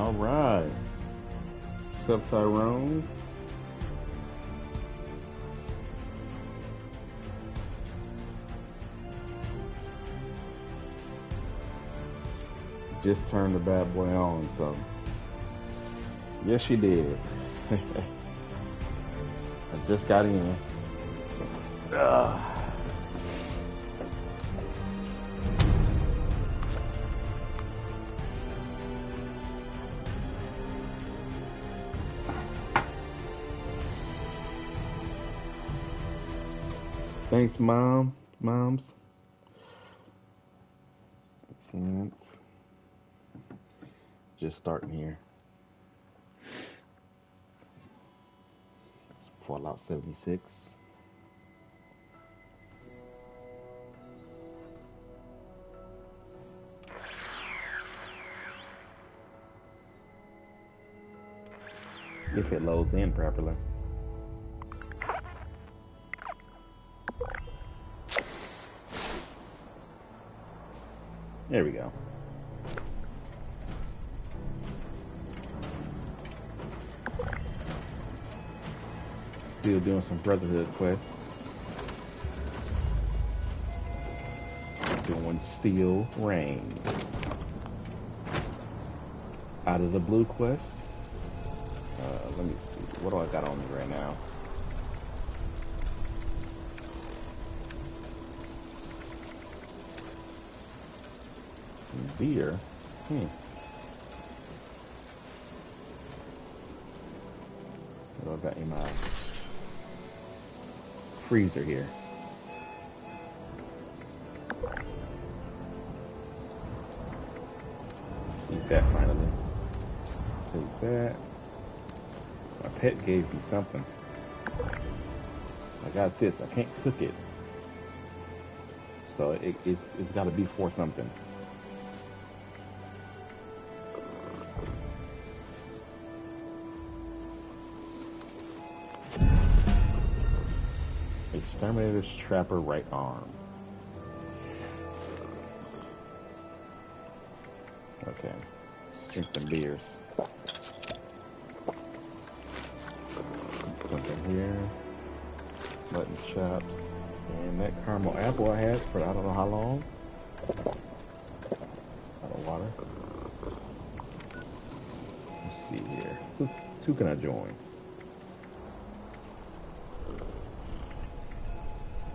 Alright. What's up, Tyrone? Just turned the bad boy on, so. Yes, she did. I just got in. Ugh. Thanks, moms. Excellent. Just starting here. Fallout 76. If it loads in properly. There we go. Still doing some Brotherhood quests. Doing Steel Rain. Out of the Blue quest. Let me see. What do I got on me right now? Some beer. What do I got in my freezer here? Let's eat that finally. Take that. My pet gave me something. I got this. I can't cook it. So it's got to be for something. Exterminator's Trapper right arm. Okay. Strength and beers. Something here. Mutton chops. And that caramel apple I had for I don't know how long. Out of water. Let's see here. Who can I join?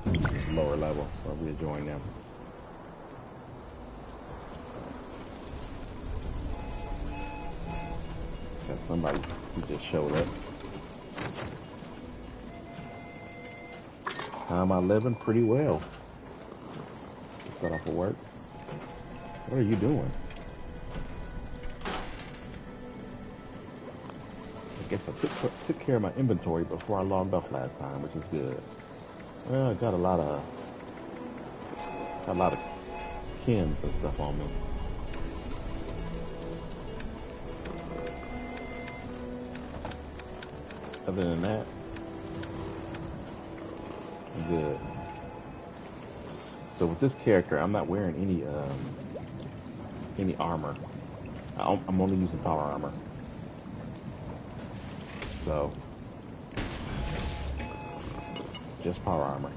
It's lower level, so I'll rejoin them. Got somebody who just showed up. How am I living? Pretty well. Just got off of work. What are you doing? I guess I took care of my inventory before I logged off last time, which is good. Well, I got a lot of kins and stuff on me. Other than that, I'm good. So with this character, I'm not wearing any armor. I'm only using power armor. So just power armor.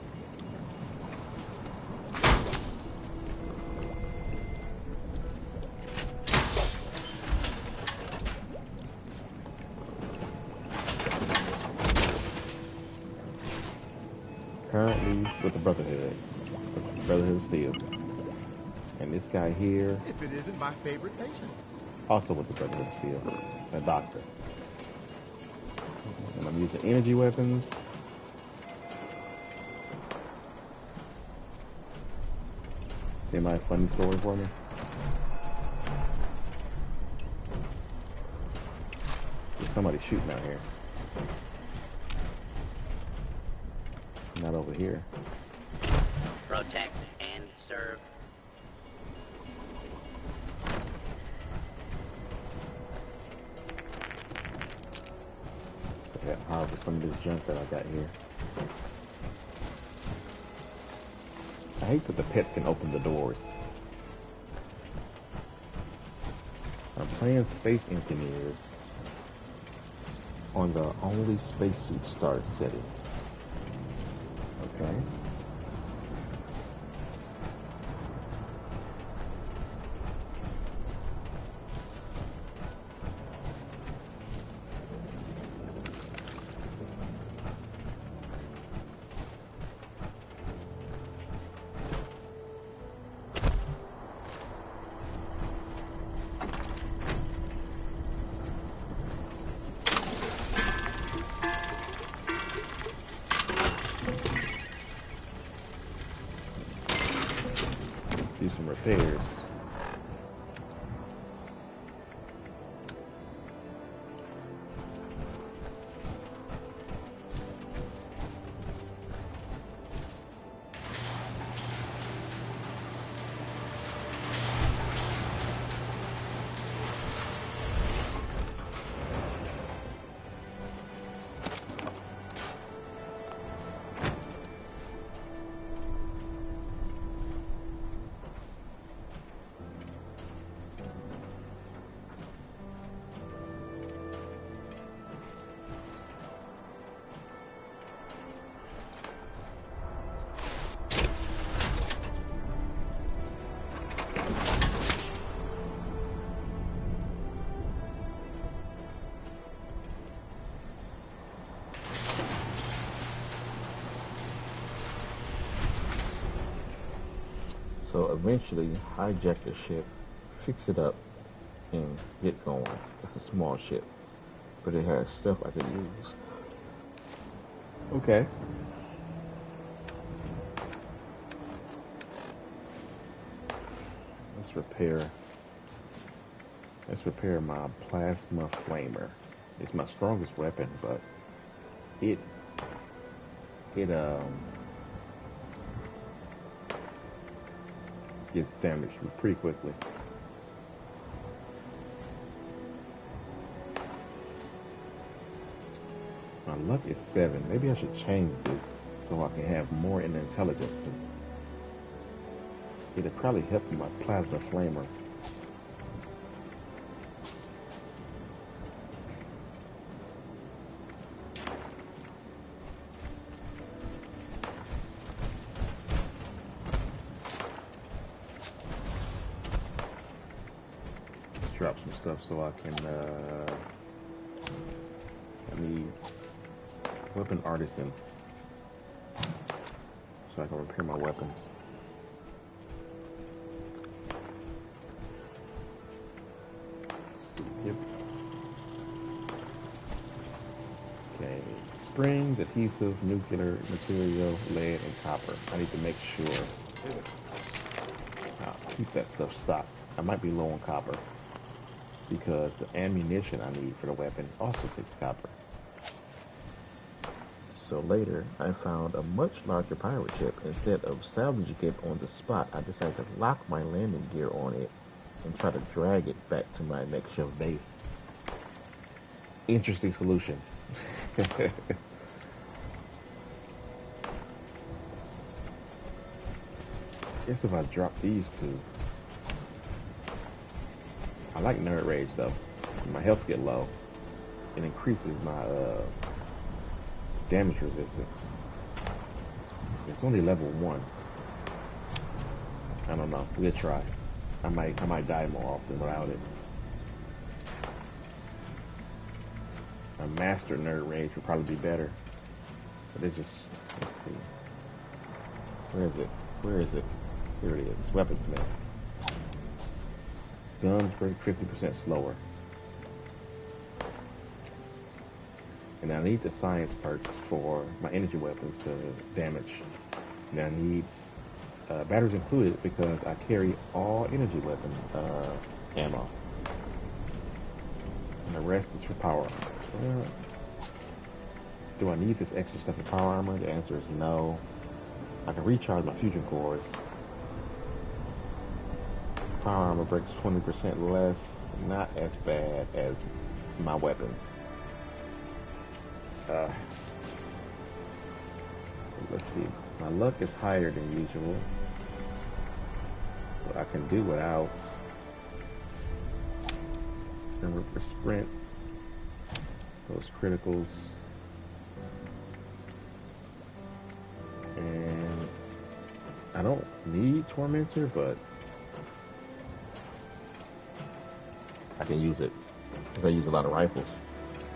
Currently with the Brotherhood of Steel. And this guy here. If it isn't my favorite patient. Also with the Brotherhood of Steel. A doctor. And I'm using energy weapons. Semi-funny story for me. There's somebody shooting out here. Not over here. Protect and serve. I got harvest some of this junk that I got here. I hate that the pets can open the doors. playing Space Engineers on the only spacesuit start setting. Okay. Do some repairs. So eventually hijack the ship, fix it up, and get going. It's a small ship, but it has stuff I could use. Okay. Let's repair my plasma flamer. It's my strongest weapon, but it gets damaged pretty quickly. My luck is 7. Maybe I should change this so I can have more in the intelligence. It'd probably help my plasma flamer. Drop some stuff so I can I need weapon artisan so I can repair my weapons. Yep. Okay, springs, adhesive, nuclear material, lead, and copper. I need to make sure I'll keep that stuff stocked. I might be low on copper, because the ammunition I need for the weapon also takes copper. So later, I found a much larger pirate ship. Instead of salvaging it on the spot, I decided to lock my landing gear on it and try to drag it back to my makeshift base. Interesting solution. Guess if I drop these two, I like Nerd Rage though. My health get low. It increases my damage resistance. It's only level 1. I don't know. We'll try. I might die more often without it. A master Nerd Rage would probably be better. But it just, let's see. Where is it? Where is it? Here it is. Weaponsmith. Guns break 50% slower. And I need the science perks for my energy weapons to damage. And I need batteries included because I carry all energy weapon ammo. And the rest is for power armor. Well, do I need this extra stuff for power armor? The answer is no. I can recharge my fusion cores. Power armor breaks 20% less. Not as bad as my weapons. So let's see. My luck is higher than usual. But I can do without Remember for sprint, those criticals, and I don't need Tormentor, but I can use it because I use a lot of rifles.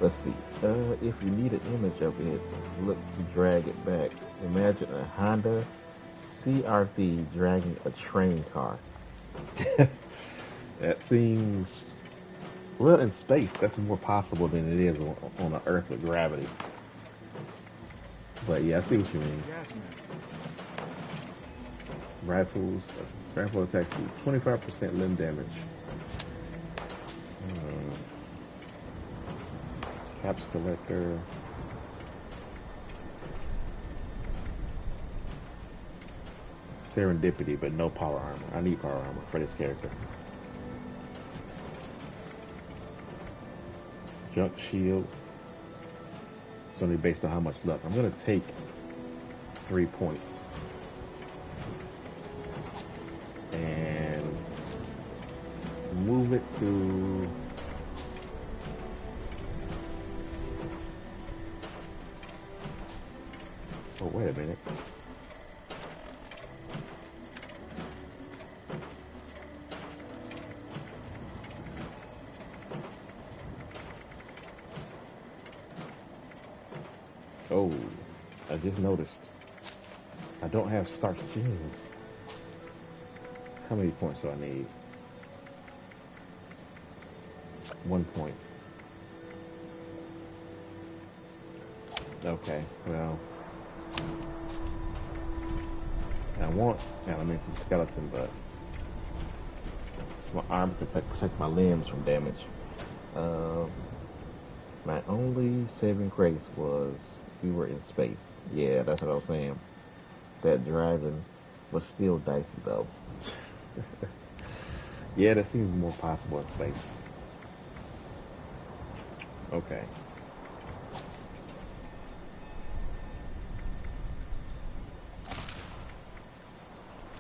Let's see. If you need an image of it, look to drag it back. Imagine a Honda CRV dragging a train car. That seems, well, in space, that's more possible than it is on an Earth with gravity. But yeah, I see what you mean. Gas mask. Rifles, rifle attacks do 25% limb damage. Caps collector. Serendipity, but no power armor. I need power armor for this character. Junk shield. It's only based on how much luck. I'm gonna take 3 points. And move it to oh, wait a minute. Oh, I just noticed. I don't have starch jeans. How many points do I need? 1 point. Okay, well, I want Adamantium Skeleton, but it's my armor to protect my limbs from damage. My only saving grace was we were in space. Yeah, that's what I was saying. That driving was still dicey though. Yeah, that seems more possible in space. Okay.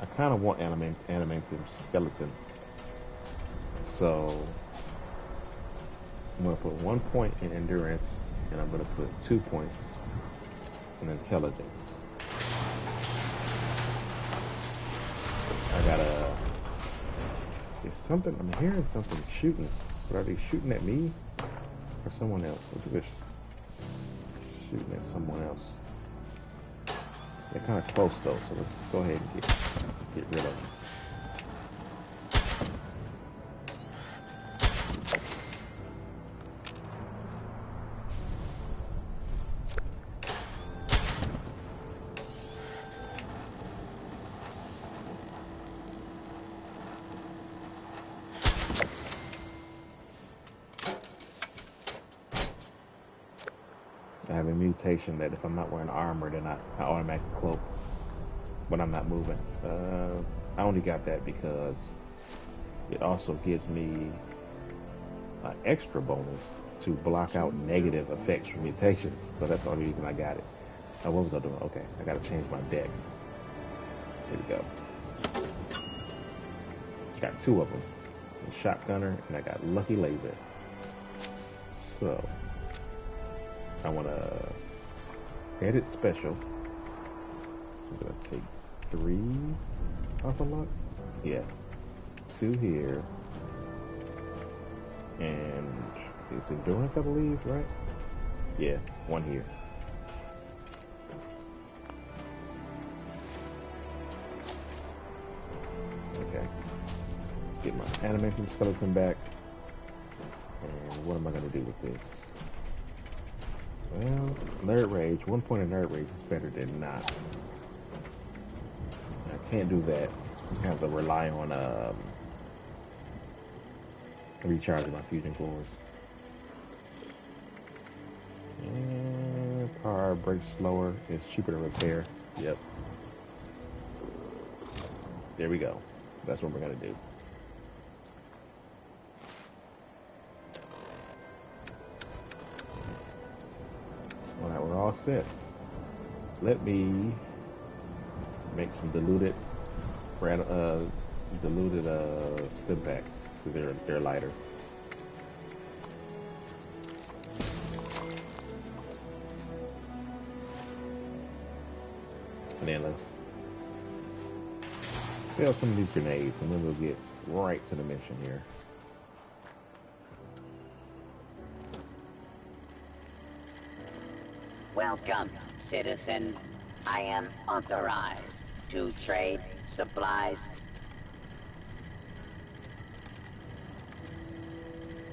I kind of want Adamantium Skeleton. So I'm going to put 1 point in endurance, and I'm going to put 2 points in intelligence. I gotta. There's something. I'm hearing something shooting. But are they shooting at me or someone else? Look at this. Shooting at someone else. They're kind of close though, so let's go ahead and get rid of them. I have a mutation that if I'm not wearing armor, then I automatically cloak when I'm not moving. I only got that because it also gives me an extra bonus to block out negative effects from mutations. So that's the only reason I got it. Oh, what was I doing? Okay, I gotta change my deck. There we go. Got 2 of them. The shotgunner, and I got Lucky Laser. So I want to edit special. I'm going to take 3 off of luck. Yeah. 2 here. And it's endurance, I believe, right? Yeah, 1 here. Okay. Let's get my Adamantium Skeleton back. And what am I going to do with this? Well, Nerd Rage. 1 point of Nerd Rage is better than not. I can't do that. Just have to rely on recharging my fusion cores. And power breaks slower. It's cheaper to repair. Yep. There we go. That's what we're gonna do. Alright, we're all set. Let me make some diluted stim packs because they're lighter. And then let's sell some of these grenades, and then we'll get right to the mission here. Welcome, citizen. I am authorized to trade supplies.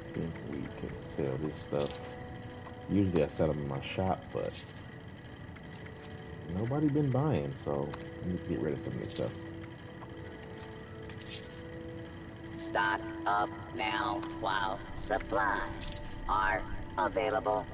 I think we can sell this stuff. Usually I sell them in my shop, but nobody been buying, so I need to get rid of some of this stuff. Stock up now while supplies are available.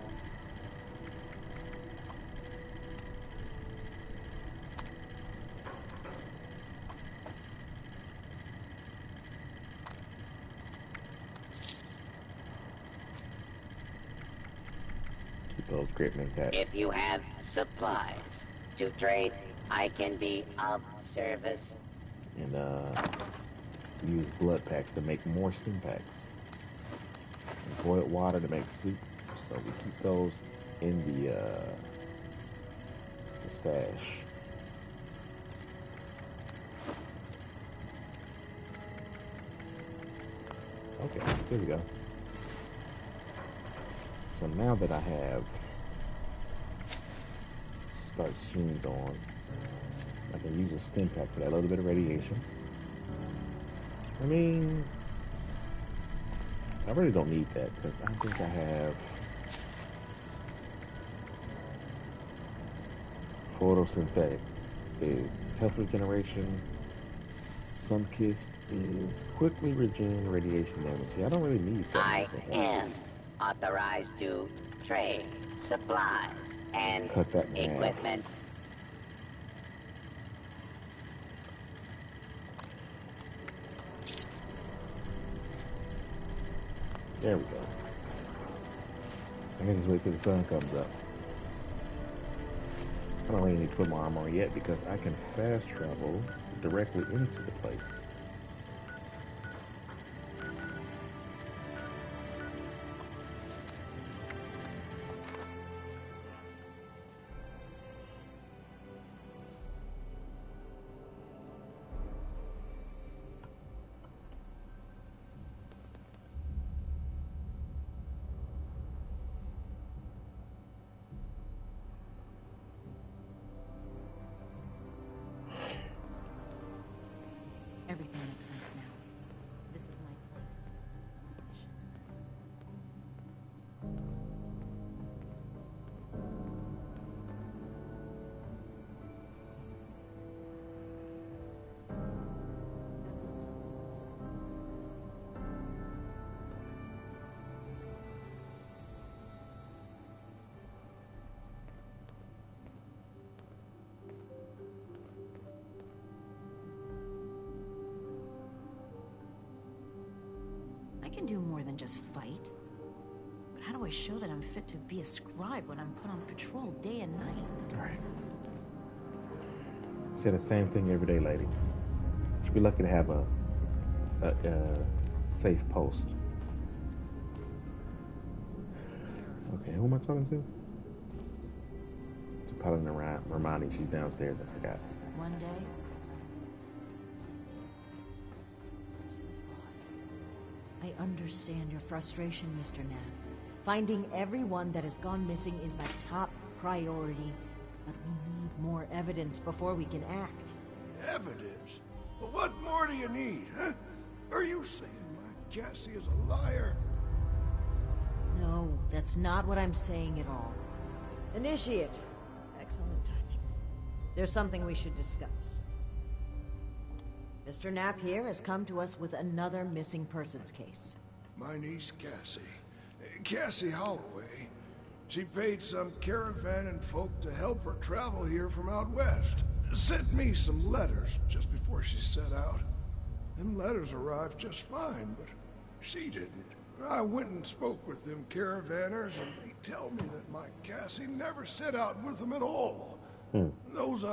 Keep those grape intact. If you have supplies to trade, I can be of service. And use blood packs to make more stim packs. And boiled water to make soup. So we keep those in the stash. Okay, there we go. So now that I have start streams on, I can use a stim pack for that little bit of radiation. I mean, I really don't need that because I think I have photosynthetic is health regeneration. Sunkissed is quickly regenerate radiation damage. Yeah, I don't really need that. I am authorized to trade supplies and Cut that in half. equipment. There we go. I can just wait till the sun comes up. I don't really need to put my armor on yet because I can fast travel directly into the place. Everything makes sense now. This is my place. My mission. I can do more than just fight. But how do I show that I'm fit to be a scribe when I'm put on patrol day and night? Alright. Say the same thing every day, lady. Should be lucky to have a safe post. Okay, who am I talking to? To Paladin Romani. She's downstairs, I forgot. One day, there's his boss. I understand your frustration, Mr. Knapp. Finding everyone that has gone missing is my top priority. But we need more evidence before we can act. Evidence? Well, what more do you need, huh? Are you saying my Cassie is a liar? No, that's not what I'm saying at all. Initiate. Excellent timing. There's something we should discuss. Mr. Knapp here has come to us with another missing persons case. My niece Cassie. Cassie Holloway. She paid some caravan and folk to help her travel here from out west. Sent me some letters just before she set out. Them letters arrived just fine, but she didn't. I went and spoke with them caravanners, and they tell me that my Cassie never set out with them at all. Those,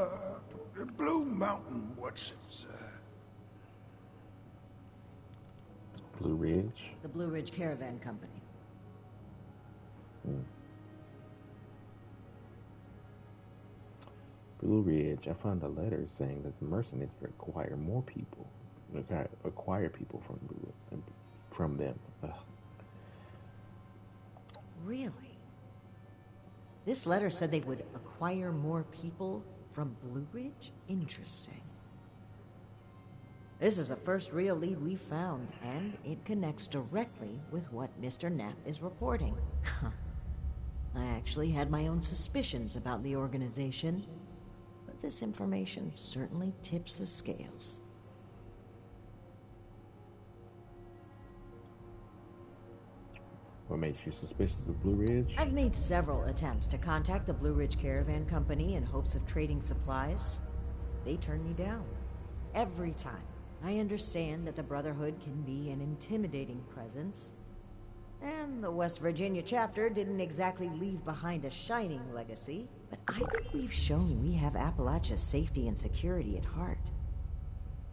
Blue Mountain, Blue Ridge? The Blue Ridge Caravan Company. Blue Ridge, I found a letter saying that the mercenaries require more people, acquire people from them. Ugh. Really? This letter said they would acquire more people from Blue Ridge? Interesting. This is the first real lead we've found, and it connects directly with what Mr. Knapp is reporting. I actually had my own suspicions about the organization, but this information certainly tips the scales. What makes you suspicious of Blue Ridge? I've made several attempts to contact the Blue Ridge Caravan Company in hopes of trading supplies. They turn me down. Every time. I understand that the Brotherhood can be an intimidating presence, and the West Virginia chapter didn't exactly leave behind a shining legacy, but I think we've shown we have Appalachia's safety and security at heart.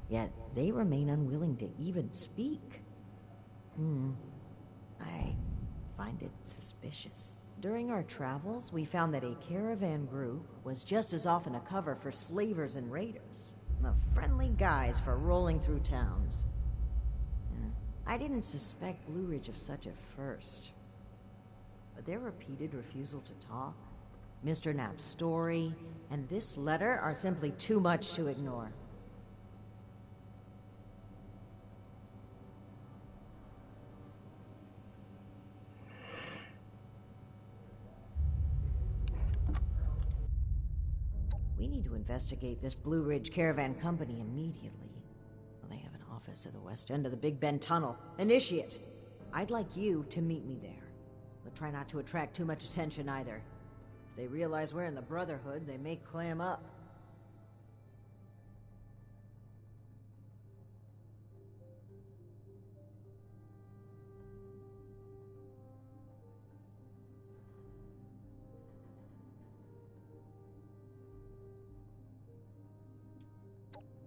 Yet they remain unwilling to even speak. I find it suspicious. During our travels, we found that a caravan group was just as often a cover for slavers and raiders. The friendly guys for rolling through towns. I didn't suspect Blue Ridge of such at first. But their repeated refusal to talk, Mr. Knapp's story, and this letter are simply too much to ignore. We need to investigate this Blue Ridge Caravan Company immediately. Well, they have an office at the west end of the Big Bend Tunnel. Initiate! I'd like you to meet me there. But try not to attract too much attention either. If they realize we're in the Brotherhood, they may clam up.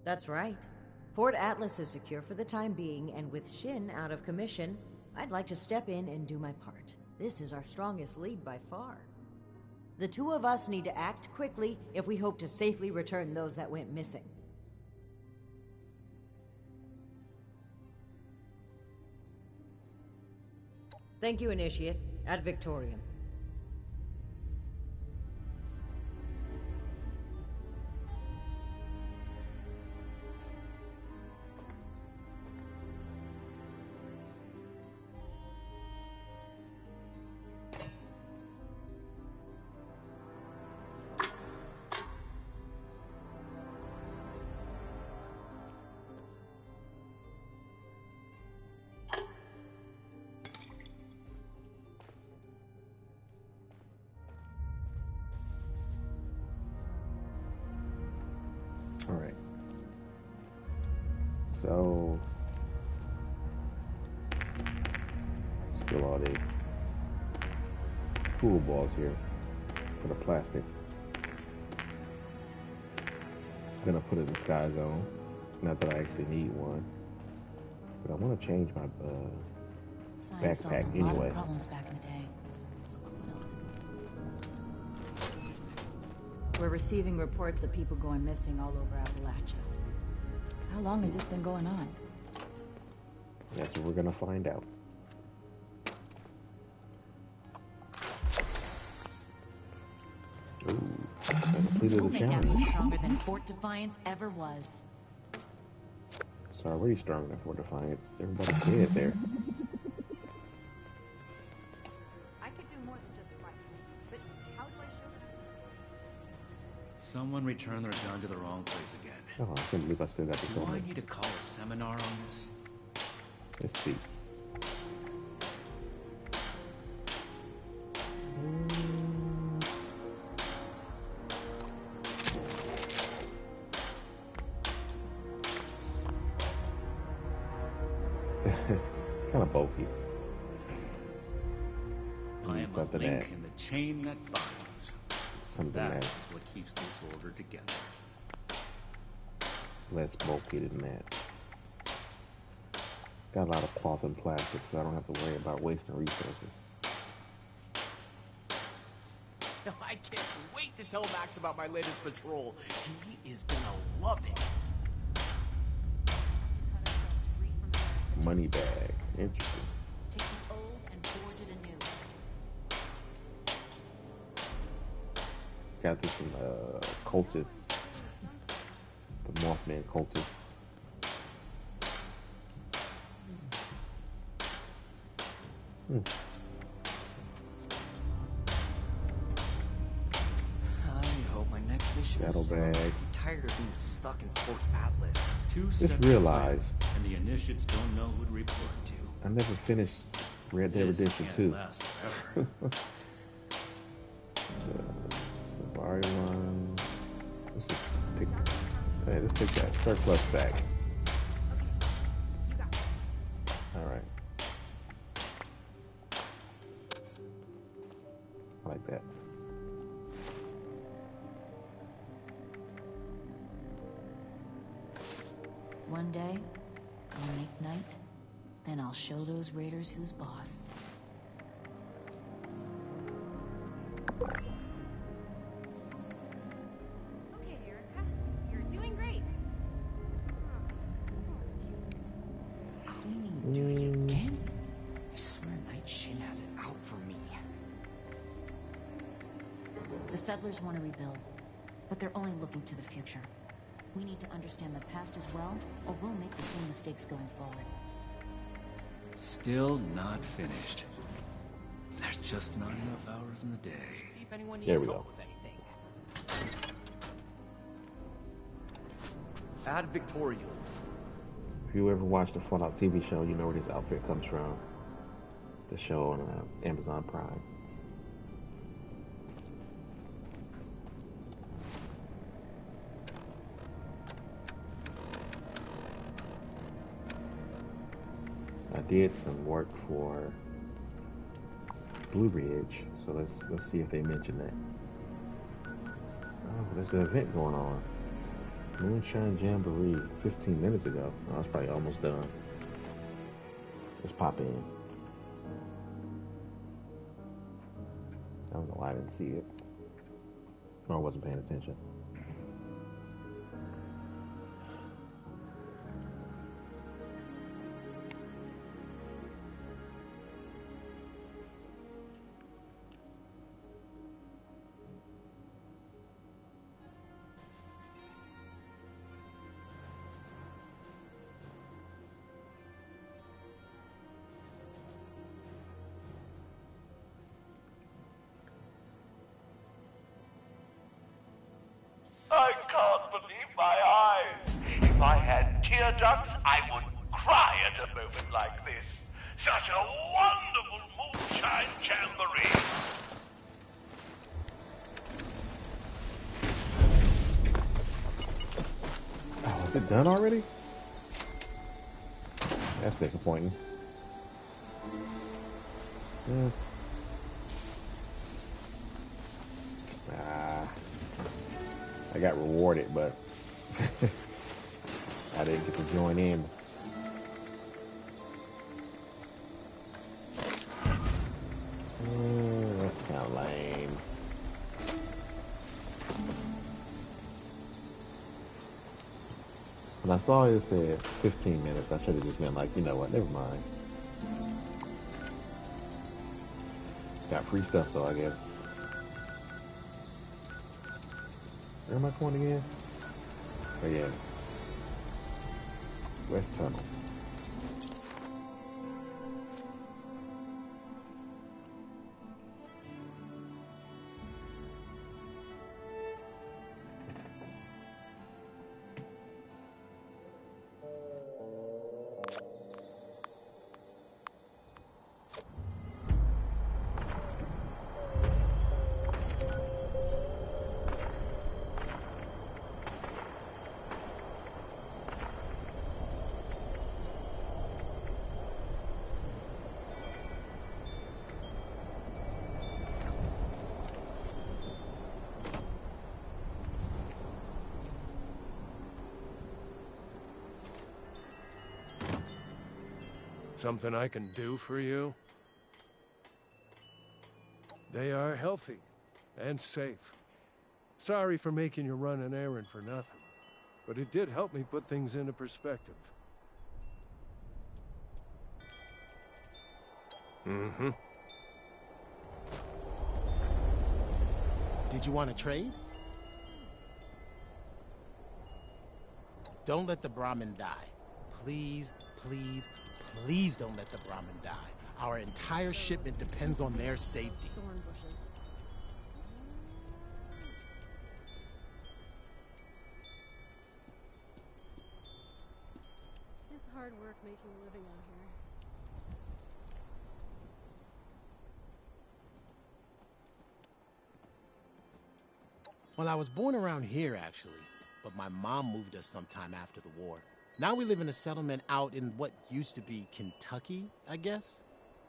That's right. Fort Atlas is secure for the time being, and with Shin out of commission, I'd like to step in and do my part. This is our strongest lead by far. The two of us need to act quickly if we hope to safely return those that went missing. Thank you, Initiate. Ad Victorium. Alright. So, still all the pool balls here for the plastic. I'm gonna put it in Sky Zone. Not that I actually need one, but I want to change my Science solved backpack a lot anyway. of problems back in the day. What else? We're receiving reports of people going missing all over Appalachia. How long has this been going on? That's what we're gonna find out. Ooh, I completed the Omega challenge. was stronger than Fort Defiance ever was. It's already stronger than Fort Defiance. Everybody's dead there. I could do more than just fight, but how do I show them? Someone returned their gun to the wrong place again. Oh, I can't believe I still got this Do on I me. need to call a seminar on this? Let's see. It's kind of bulky. I am a Something link that- in the chain that binds. Something That's that's what keeps this order together. less bulky than that. Got a lot of cloth and plastic, so I don't have to worry about wasting resources. I can't wait to tell Max about my latest patrol, and he is gonna love it. Cut ourselves free from America. Money bag. Interesting. Take the old and forge it anew. Got this from cultists. The Mothman cultists. I hope my next mission is soon. Saddlebag. I'm tired of being stuck in Fort Atlas. Two Just sets of realized. plans, and the initiates don't know who to report to. I never finished Red Dead This Redemption can't 2. last forever. Safari one. Let's just pick. Hey, let's take that surplus back. You got this. All right. I like that. One day, I'll make night, then I'll show those raiders who's boss. Okay, Erica, you're doing great. Cleaning duty again? I swear Night Shin has it out for me. The settlers want to rebuild, but they're only looking to the future. We need to understand the past as well, or we'll make the same mistakes going forward. Still not finished. There's just not enough hours in the day. See if anyone There needs we help go. with anything. Add Victoria. If you ever watched the Fallout TV show, you know where this outfit comes from. The show on Amazon Prime. I did some work for Blue Ridge, so let's see if they mention that. Oh, there's an event going on. Moonshine Jamboree 15 minutes ago. I was probably almost done. Let's pop in. I don't know why I didn't see it. Or I wasn't paying attention. I can't believe my eyes. If I had tear ducts, I would cry at a moment like this. Such a wonderful moonshine jamboree. Oh, is it done already? That's disappointing. I got rewarded, but I didn't get to join in. That's kind of lame. When I saw it said 15 minutes, I should have just been like, you know what, never mind. Got free stuff though, I guess. Where am I going again? Oh yeah. West Tunnel. Something I can do for you? They are healthy and safe. Sorry for making you run an errand for nothing, but it did help me put things into perspective. Mm-hmm. Did you want to trade? Don't let the Brahmin die. Please, please, please don't let the Brahmin die. Our entire shipment depends on their safety. Thorn bushes. It's hard work making a living out here. Well, I was born around here, actually, but my mom moved us sometime after the war. Now we live in a settlement out in what used to be Kentucky, I guess?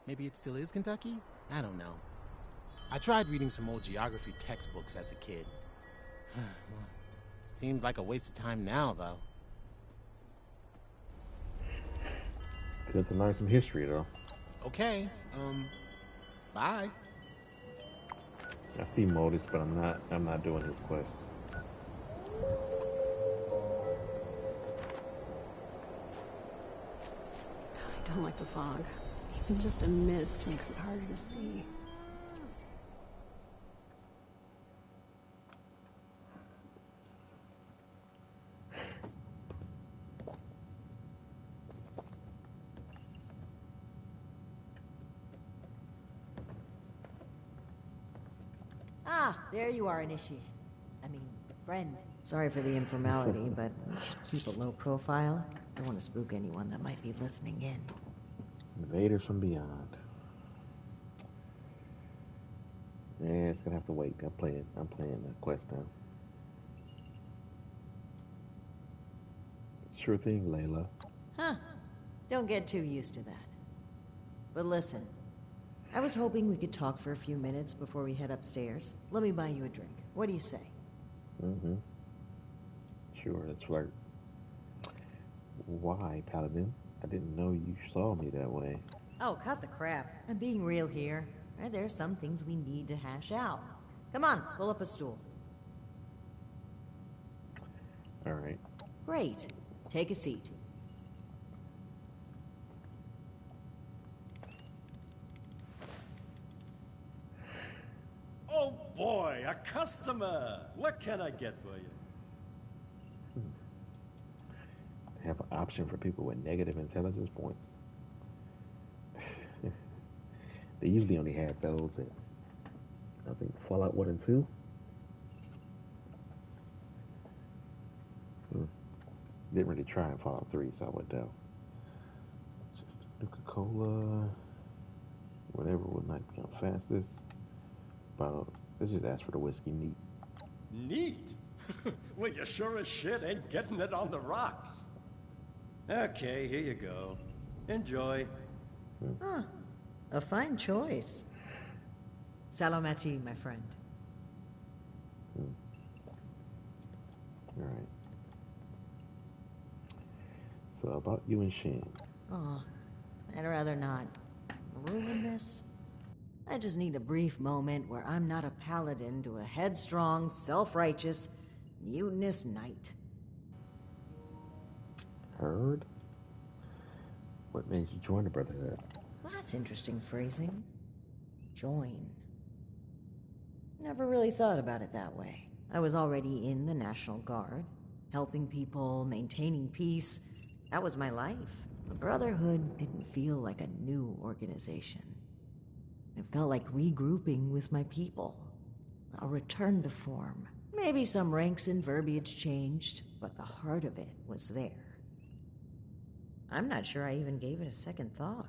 Maybe it still is Kentucky? I don't know. I tried reading some old geography textbooks as a kid. Seemed like a waste of time now, though. Good to learn some history, though. Okay, bye. I see Modus, but I'm not doing his quest. I don't like the fog. Even just a mist makes it harder to see. Ah, there you are, Anishi. I mean, friend. Sorry for the informality, but we should keep a low profile. Don't want to spook anyone that might be listening in. Invaders from beyond. Yeah, it's gonna have to wait. I'm playing the quest now. Sure thing, Layla. Huh. Don't get too used to that. But listen, I was hoping we could talk for a few minutes before we head upstairs. Let me buy you a drink. What do you say? Mm-hmm. Sure, let's flirt. Why, Paladin? I didn't know you saw me that way. Oh, cut the crap. I'm being real here. There's some things we need to hash out. Come on, pull up a stool. All right. Great. Take a seat. Oh boy, a customer! What can I get for you? They have an option for people with negative intelligence points. They usually only have those in, I think, Fallout 1 and 2. Didn't really try in Fallout 3, so I would doubt. Just Nuka-Cola. Whatever would make me fastest. But let's just ask for the whiskey neat. Neat? Well, you sure as shit ain't getting it on the rocks. Okay, here you go. Enjoy. Huh. A fine choice. Salomati, my friend. All right. So about you and Shane. Oh, I'd rather not ruin this. I just need a brief moment where I'm not a paladin to a headstrong, self-righteous, mutinous knight. Heard? What made you join the Brotherhood? Well, that's interesting phrasing. Join. Never really thought about it that way. I was already in the National Guard, helping people, maintaining peace. That was my life. The Brotherhood didn't feel like a new organization. It felt like regrouping with my people. A return to form. Maybe some ranks and verbiage changed, but the heart of it was there. I'm not sure I even gave it a second thought.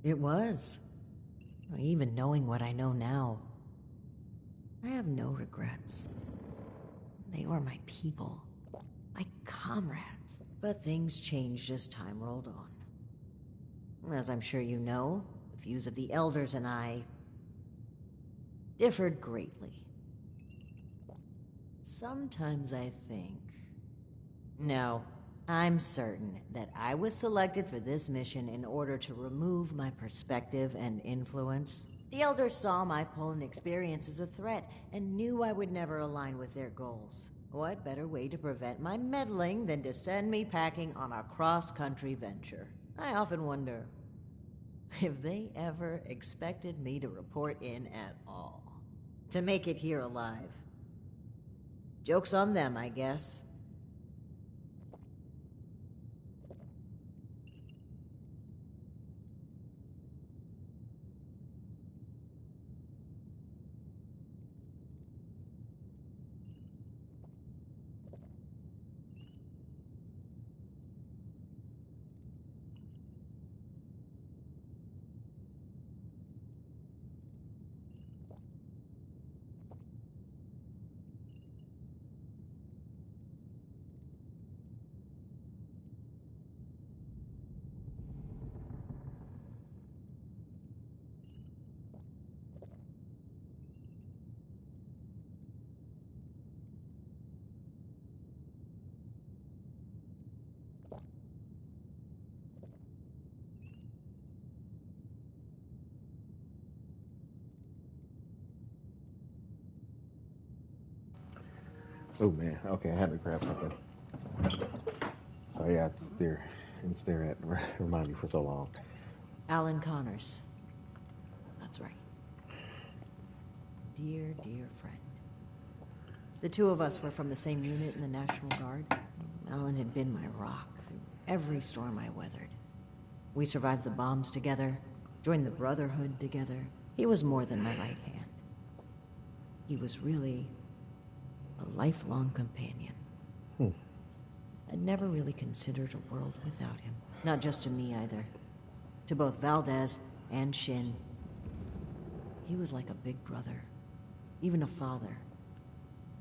It was. Even knowing what I know now, I have no regrets. They were my people, my comrades. But things changed as time rolled on. As I'm sure you know, the views of the elders and I differed greatly. Sometimes I think... No, I'm certain that I was selected for this mission in order to remove my perspective and influence. The elders saw my Poland experience as a threat and knew I would never align with their goals. What better way to prevent my meddling than to send me packing on a cross-country venture? I often wonder if they ever expected me to report in at all. To make it here alive. Joke's on them, I guess. Oh man, okay, I had to grab something. So yeah, it's there and stare at remind me for so long. Alan Connors. That's right. Dear, dear friend. The two of us were from the same unit in the National Guard. Alan had been my rock through every storm I weathered. We survived the bombs together, joined the Brotherhood together. He was more than my right hand. He was really a lifelong companion. I'd never really considered a world without him. Not just to me either. To both Valdez and Shin. He was like a big brother. Even a father.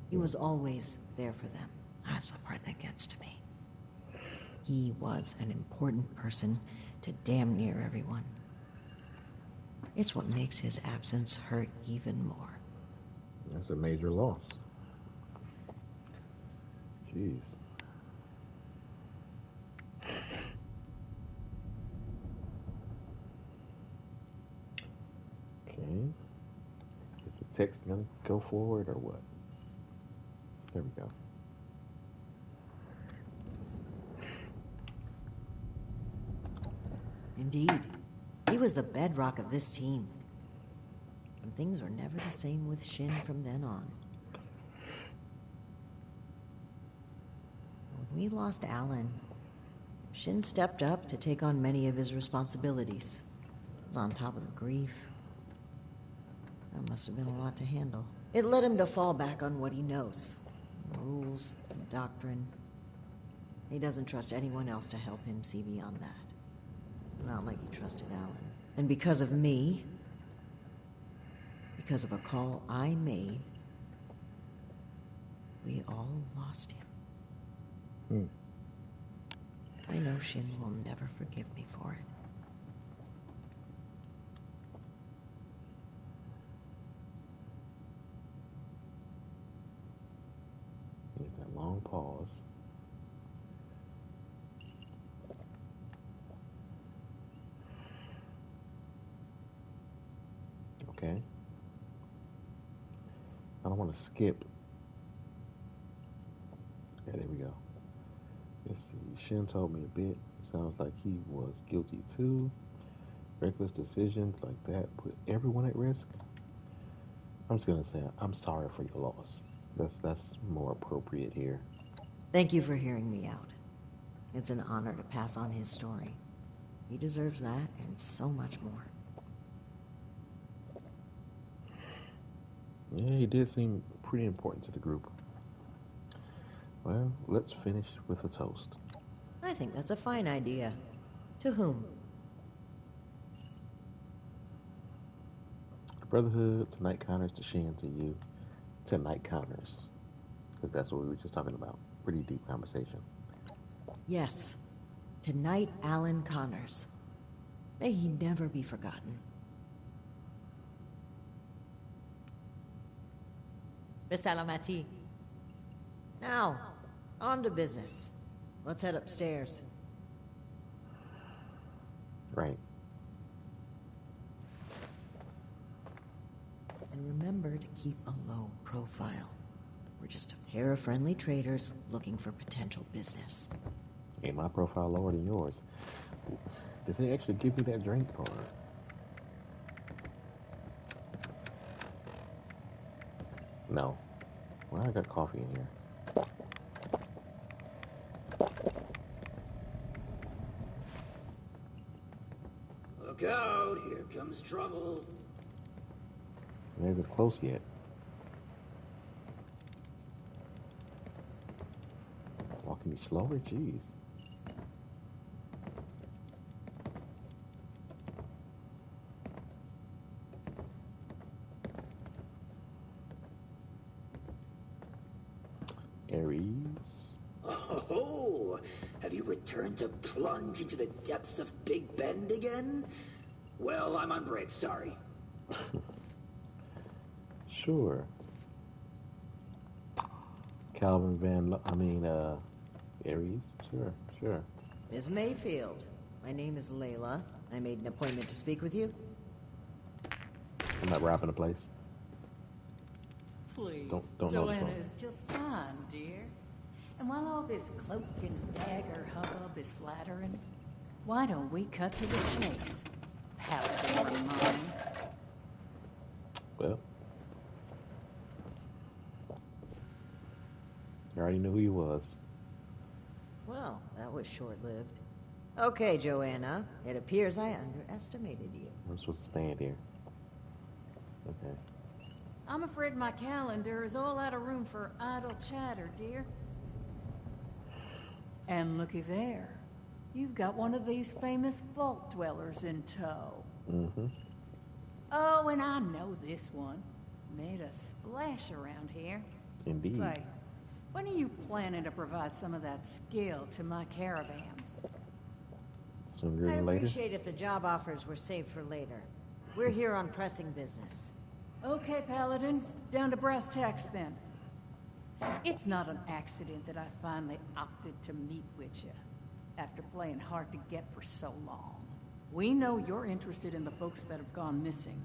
He was always there for them. That's the part that gets to me. He was an important person to damn near everyone. It's what makes his absence hurt even more. That's a major loss. Jeez. Okay. Is the text gonna go forward or what? There we go. Indeed. He was the bedrock of this team. And things were never the same with Shin from then on. When we lost Alan, Shin stepped up to take on many of his responsibilities. He was on top of the grief. That must have been a lot to handle. It led him to fall back on what he knows. Rules and doctrine. He doesn't trust anyone else to help him see beyond that. Not like he trusted Alan. And because of me, because of a call I made, we all lost him. I know Shin will never forgive me for it. Get that long pause. Okay. I don't want to skip. Yeah, there we go. Let's see. Shin told me a bit. Sounds like he was guilty too. Reckless decisions like that put everyone at risk. I'm just gonna say I'm sorry for your loss. That's more appropriate here. Thank you for hearing me out. It's an honor to pass on his story. He deserves that and so much more. Yeah, he did seem pretty important to the group. Well, let's finish with a toast. I think that's a fine idea. To whom? Brotherhood to night counters to Shin to you to night counters. Because that's what we were just talking about. Pretty deep conversation. Yes. To Knight Alan Connors. May he never be forgotten. Besalamati. Now, on to business. Let's head upstairs. Right. And remember to keep a low profile. We're just a pair of friendly traders looking for potential business. Ain't my profile lower than yours? Did they actually give me that drink or? No. Well, I got coffee in here. Look out, here comes trouble. Not even close yet. Walking me slower? Jeez. Ares. Oh, have you returned to plunge into the depths of Big Bend again? Well, I'm on break, sorry. Sure. Calvin Ares. Sure. Ms. Mayfield, my name is Layla. I made an appointment to speak with you. I'm not robbing the place. Please, don't Joanna is just fine, dear. And while all this cloak and dagger hubbub is flattering, why don't we cut to the chase? Paladin of mine. Well, I already knew who he was. Well, that was short-lived. Okay, Joanna. It appears I underestimated you. I'm supposed to stand here. Okay. I'm afraid my calendar is all out of room for idle chatter, dear. And looky there. You've got one of these famous vault dwellers in tow. Mm-hmm. Oh, and I know this one. Made a splash around here. Indeed. Say, when are you planning to provide some of that skill to my caravans? Sooner I'd than later. appreciate if the job offers were saved for later. We're here on pressing business. Okay, Paladin. Down to brass tacks, then. It's not an accident that I finally opted to meet with you, after playing hard to get for so long. We know you're interested in the folks that have gone missing.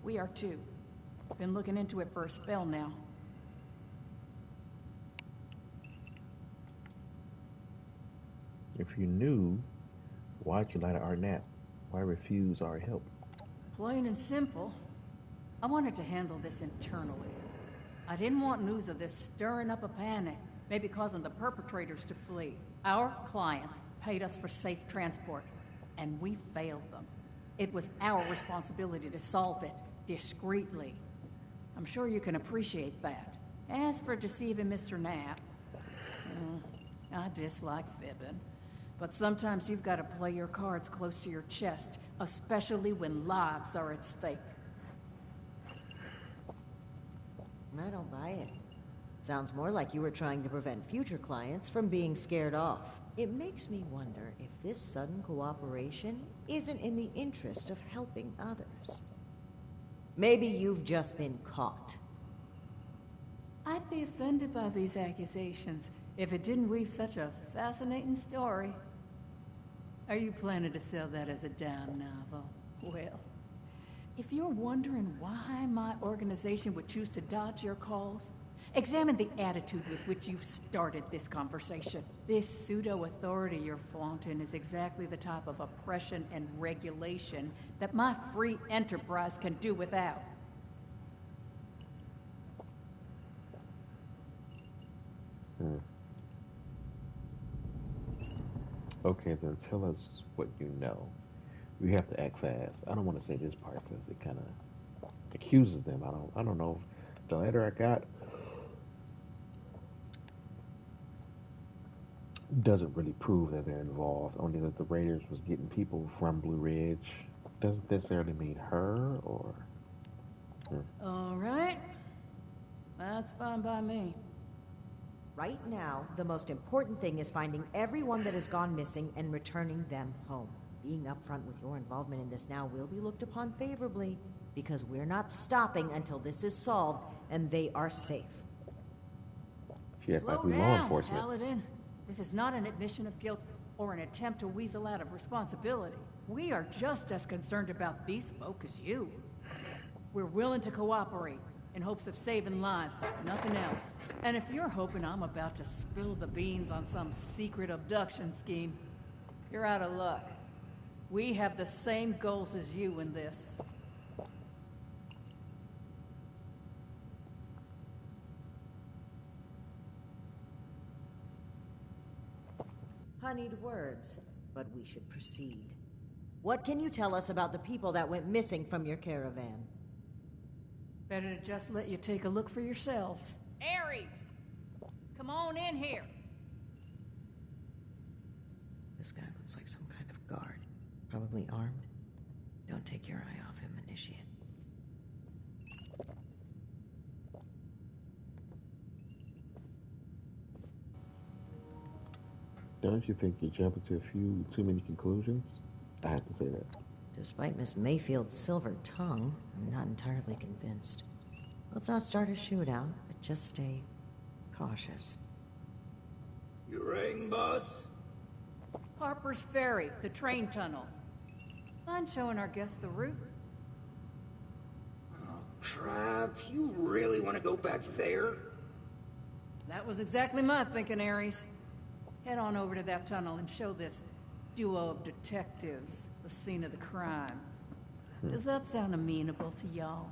We are too. Been looking into it for a spell now. If you knew, why'd you lie to Arnett? Why refuse our help? Plain and simple. I wanted to handle this internally. I didn't want news of this stirring up a panic, maybe causing the perpetrators to flee. Our clients paid us for safe transport, and we failed them. It was our responsibility to solve it, discreetly. I'm sure you can appreciate that. As for deceiving Mr. Knapp, I dislike fibbing. But sometimes you've got to play your cards close to your chest, especially when lives are at stake. I don't buy it. Sounds more like you were trying to prevent future clients from being scared off. It makes me wonder if this sudden cooperation isn't in the interest of helping others. Maybe you've just been caught. I'd be offended by these accusations if it didn't weave such a fascinating story. Are you planning to sell that as a dime novel? Well, if you're wondering why my organization would choose to dodge your calls, examine the attitude with which you've started this conversation. This pseudo-authority you're flaunting is exactly the type of oppression and regulation that my free enterprise can do without. Okay, then tell us what you know. We have to act fast. I don't want to say this part because it kind of accuses them. I don't know. The letter I got doesn't really prove that they're involved. Only that the Raiders was getting people from Blue Ridge. Doesn't necessarily mean her or All right. That's fine by me. Right now, the most important thing is finding everyone that has gone missing and returning them home. Being upfront with your involvement in this now will be looked upon favorably, because we're not stopping until this is solved and they are safe. She acts like Slow we law down, enforcement. Paladin. This is not an admission of guilt or an attempt to weasel out of responsibility. We are just as concerned about these folk as you. We're willing to cooperate in hopes of saving lives, nothing else. And if you're hoping I'm about to spill the beans on some secret abduction scheme, you're out of luck. We have the same goals as you in this. Honeyed words, but we should proceed. What can you tell us about the people that went missing from your caravan? Better to just let you take a look for yourselves. Ares! Come on in here. This guy looks like some kind of guard. Probably armed. Don't take your eye off him, Initiate. Don't you think you jump into a few too many conclusions? I have to say that. Despite Miss Mayfield's silver tongue, I'm not entirely convinced. Let's not start a shootout, but just stay cautious. You rang, boss? Harper's Ferry, the train tunnel. Mind showing our guests the route? Oh, crap. You really want to go back there? That was exactly my thinking, Ares. Head on over to that tunnel and show this duo of detectives the scene of the crime. Does that sound amenable to y'all?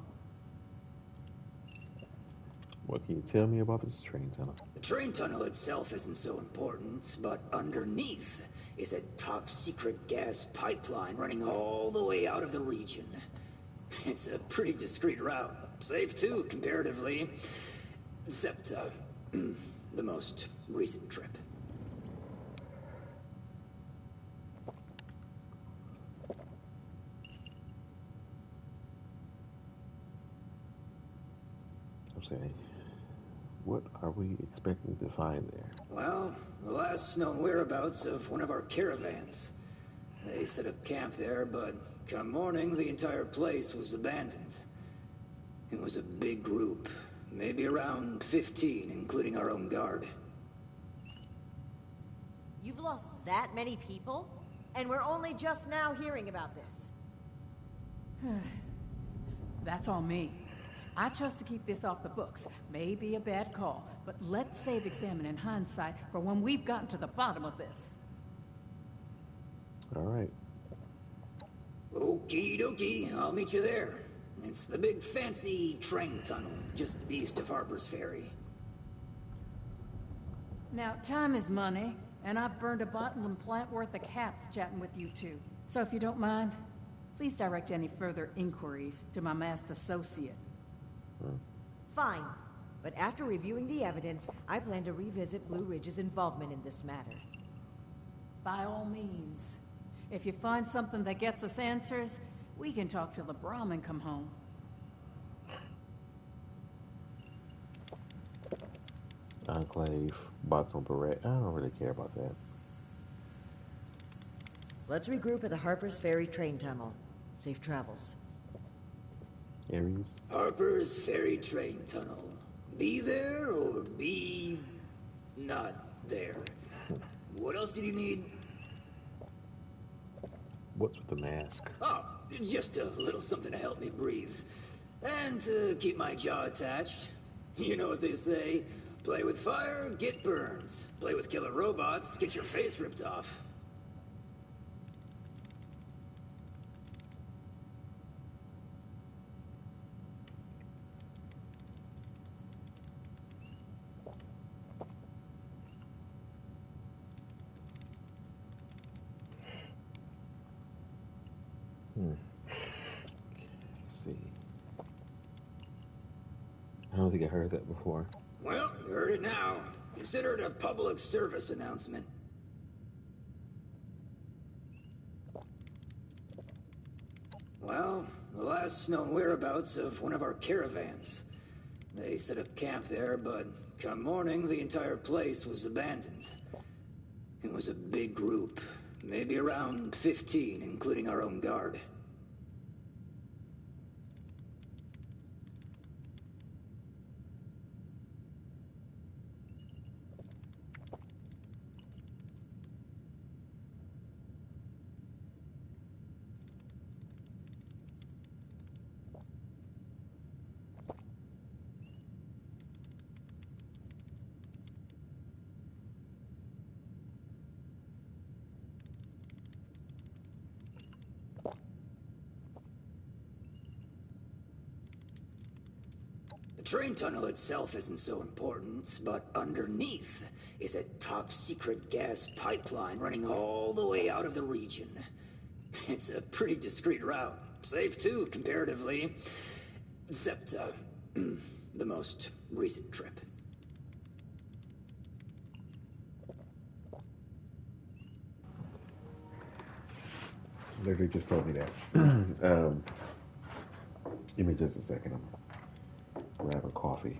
What can you tell me about this train tunnel? The train tunnel itself isn't so important, but underneath is a top-secret gas pipeline running all the way out of the region. It's a pretty discreet route. Safe, too, comparatively. Except, the most recent trip. I'm saying, what are we expecting to find there? Well, the last known whereabouts of one of our caravans. They set up camp there, but come morning, the entire place was abandoned. It was a big group, maybe around 15, including our own guard. You've lost that many people? And we're only just now hearing about this. That's on me. I chose to keep this off the books. Maybe a bad call, but let's save examining hindsight for when we've gotten to the bottom of this. All right. Okie dokie, I'll meet you there. It's the big fancy train tunnel, just east of Harper's Ferry. Now, time is money, and I've burned a bottle and plant worth of caps chatting with you two. So if you don't mind, please direct any further inquiries to my masked associate. Fine. But after reviewing the evidence, I plan to revisit Blue Ridge's involvement in this matter. By all means. If you find something that gets us answers, we can talk till the Brahmin come home. Enclave, Bottom Beret. I don't really care about that. Let's regroup at the Harper's Ferry train tunnel. Safe travels. Ares? Harper's Ferry train tunnel. Be there or be not there. What else did you need? What's with the mask? Oh, just a little something to help me breathe. And to keep my jaw attached. You know what they say. Play with fire, get burns. Play with killer robots, get your face ripped off. Let's see. I don't think I heard that before. Well, you heard it now. Consider it a public service announcement. Well, the last known whereabouts of one of our caravans. They set up camp there, but come morning, the entire place was abandoned. It was a big group, maybe around 15, including our own guard. The train tunnel itself isn't so important, but underneath is a top-secret gas pipeline running all the way out of the region. It's a pretty discreet route. Safe, too, comparatively. Except, the most recent trip. Literally just told me that. Give me just a second. I'm grabbing coffee.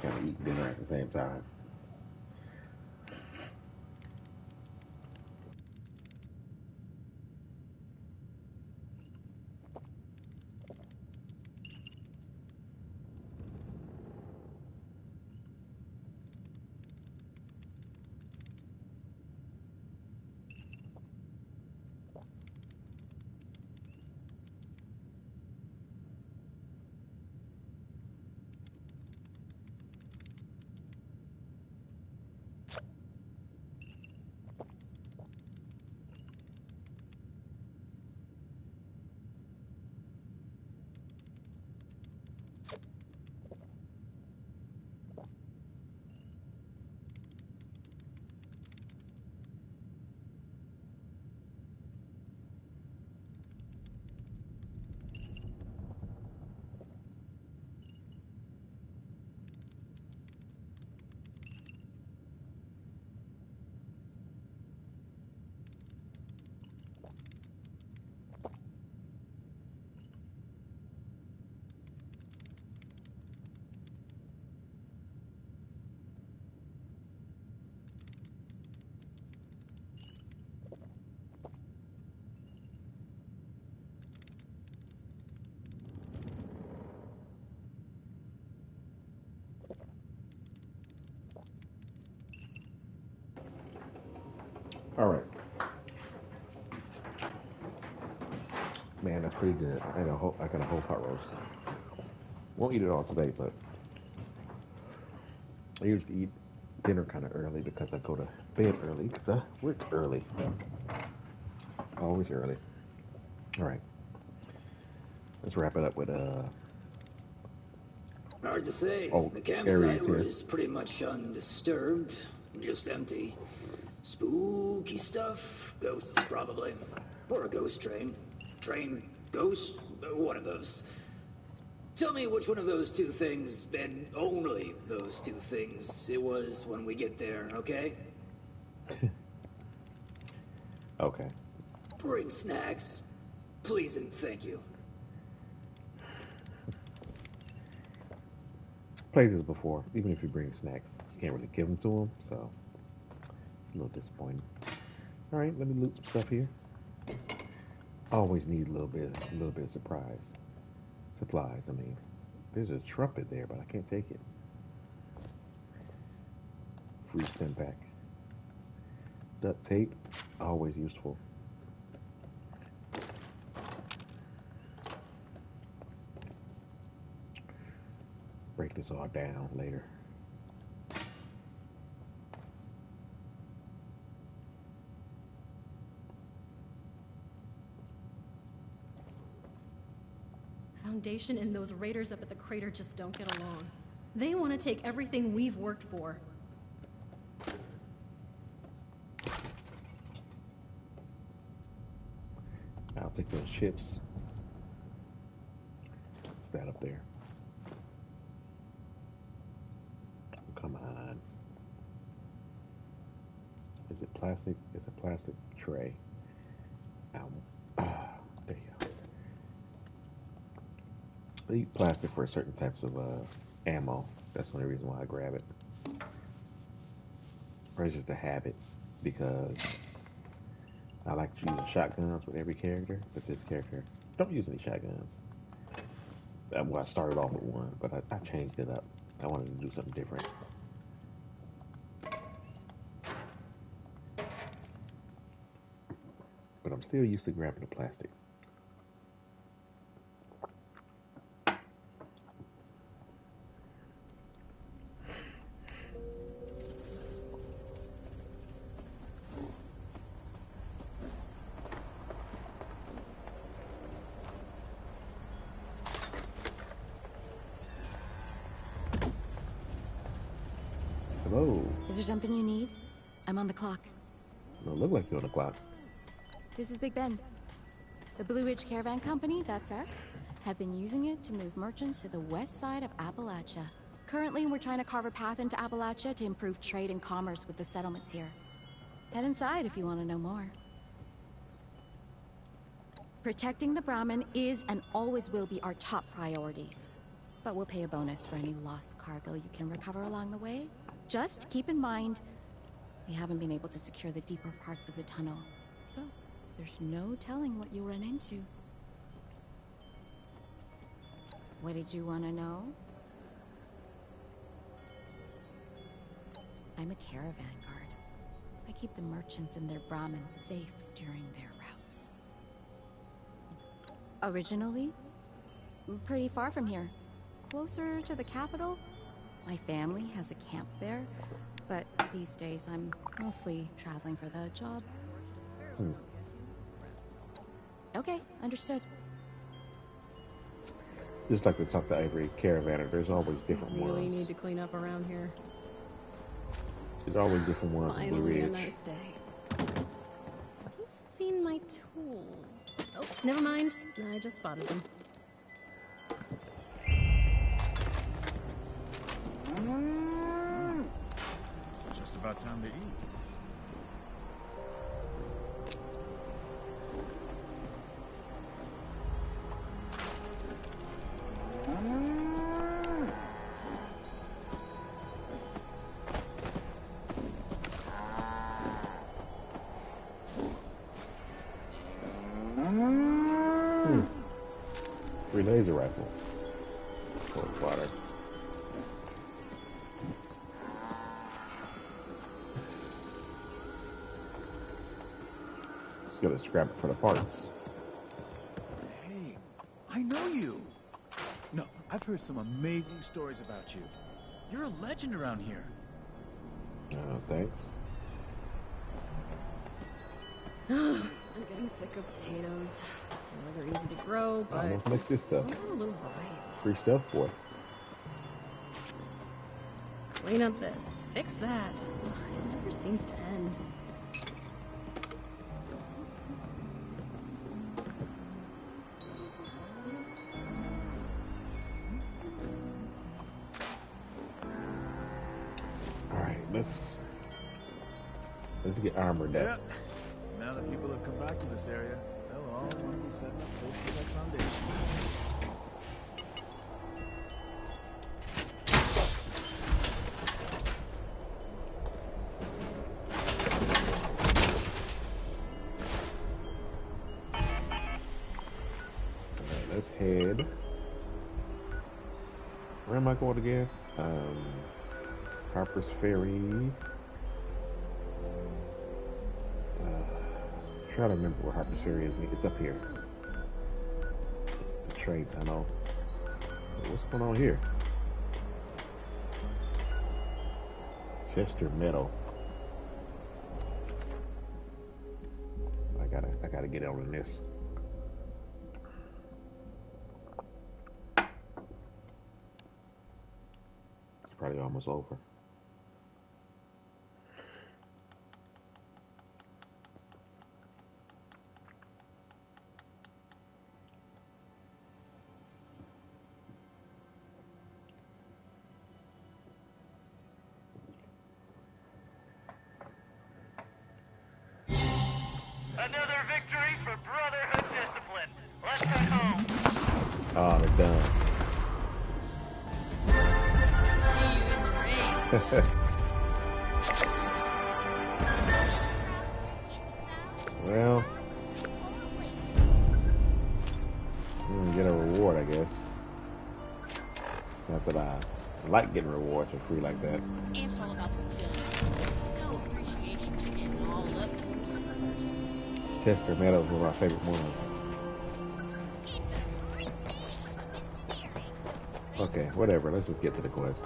Kind of eating dinner at the same time. All right. Man, that's pretty good. I got a whole pot roast. Won't eat it all today, but I usually eat dinner kind of early because I go to bed early because I work early. Always early. All right. Let's wrap it up with Hard to say. Oh, The campsite was pretty much undisturbed, just empty. Spooky stuff. Ghosts, probably. Or a ghost train. Train, ghost, one of those. Tell me which one of those two things, and only those two things, it was when we get there, okay? Okay. Bring snacks. Please and thank you. Played this before. Even if you bring snacks, you can't really give them to them, so it's a little disappointing. All right, let me loot some stuff here. I always need a little bit of supplies. I mean, there's a trumpet there, but I can't take it. Free stem pack. Duct tape, always useful. Break this all down later. Foundation and those raiders up at the crater just don't get along. They want to take everything we've worked for. I'll take those chips. What's that up there? Come on. Is it plastic? It's a plastic tray. There you go. I need plastic for certain types of ammo. That's the only reason why I grab it. Or it's just a habit because I like using shotguns with every character, but this character don't use any shotguns. Well, I started off with one, but I changed it up. I wanted to do something different. But I'm still used to grabbing the plastic. Hello. Is there something you need? I'm on the clock. Don't look like you're on the clock. This is Big Ben. The Blue Ridge Caravan Company, that's us, have been using it to move merchants to the west side of Appalachia. Currently, we're trying to carve a path into Appalachia to improve trade and commerce with the settlements here. Head inside if you want to know more. Protecting the Brahmin is and always will be our top priority. But we'll pay a bonus for any lost cargo you can recover along the way. Just keep in mind, we haven't been able to secure the deeper parts of the tunnel. So, there's no telling what you'll run into. What did you want to know? I'm a caravan guard. I keep the merchants and their Brahmins safe during their routes. Originally, pretty far from here. Closer to the capital. My family has a camp there, but these days I'm mostly traveling for the job. Okay, understood. Just like to talk to every caravaner, there's always different Really ones. need to clean up around here. There's always different ones in Blue Finally, a Ridge. nice day. Have you seen my tools? Oh, never mind. I just spotted them. It's just about time to eat. Free laser rifle. Cold water. Just gotta scrap it for the parts. Hey, I know you. No, I've heard some amazing stories about you. You're a legend around here. Thanks. I'm getting sick of potatoes. I know they're easy to grow, but Almost missed this stuff. I want a little variety. Free stuff for it. Clean up this, fix that. Ugh, it never seems to end. Alright, let's get armored up. Yeah. Now that people have come back to this area, they'll all want to be setting up places like Foundation. Alright, let's head. Where am I going again? Harper's Ferry. Try to remember where Harper's Ferry is. It's up here. The train tunnel. What's going on here? Chester Meadow. I gotta get on this. It's probably almost over. Another victory for Brotherhood discipline. Let's head home. Oh, they're done. Well, get a reward, I guess. Not that I like getting rewards for free like that. It's all about the film. No appreciation for getting all up to the servers. Chester Meadows was one of my favorite ones. Okay, whatever. Let's just get to the quest.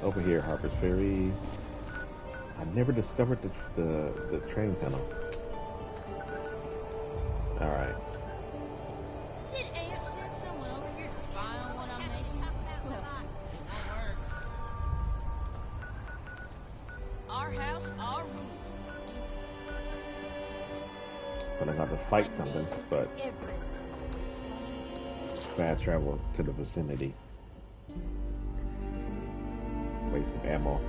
Over here, Harper's Ferry. I never discovered the train tunnel. All right. Did Abe send someone over here to spy on what I'm making? Well, it won't work. Our house, our rules. But I got to fight something, but fast travel to the vicinity. Waste of ammo.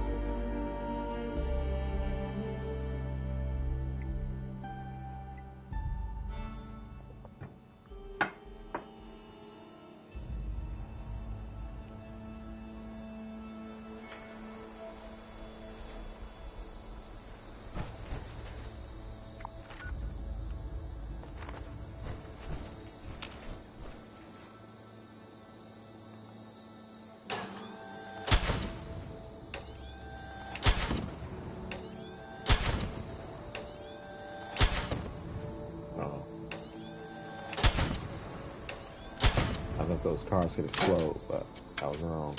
Those cars could explode, but I was wrong.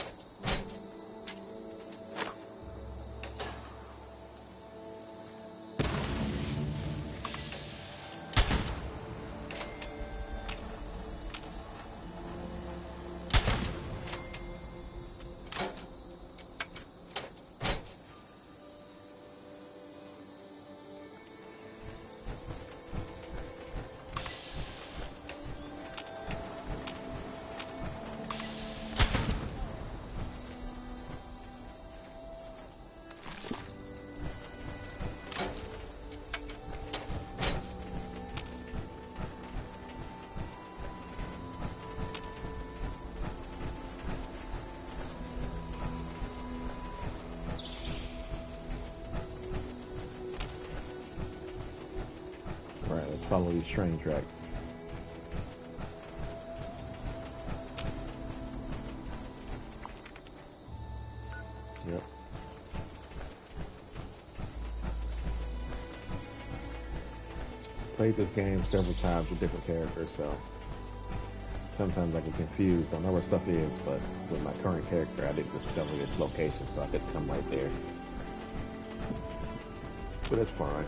Follow these train tracks. Yep. Played this game several times with different characters, so sometimes I get confused. I know where stuff is, but with my current character, I didn't discover this location, so I could come right there. But it's fine.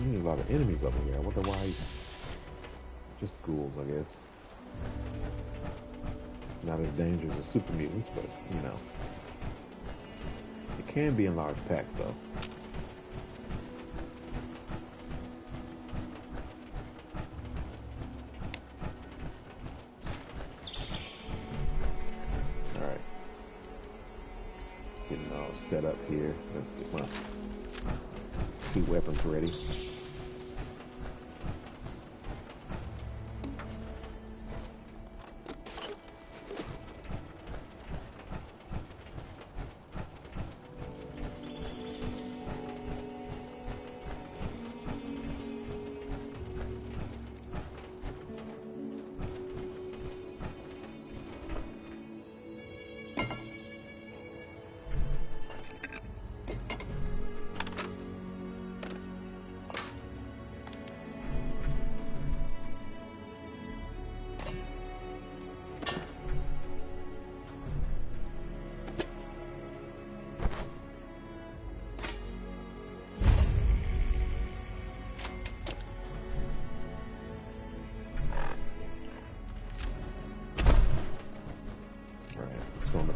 A lot of enemies over here. I wonder why. Just ghouls, I guess. It's not as dangerous as super mutants, but you know. It can be in large packs, though. Alright. Getting all set up here. Let's get my 2 weapons ready.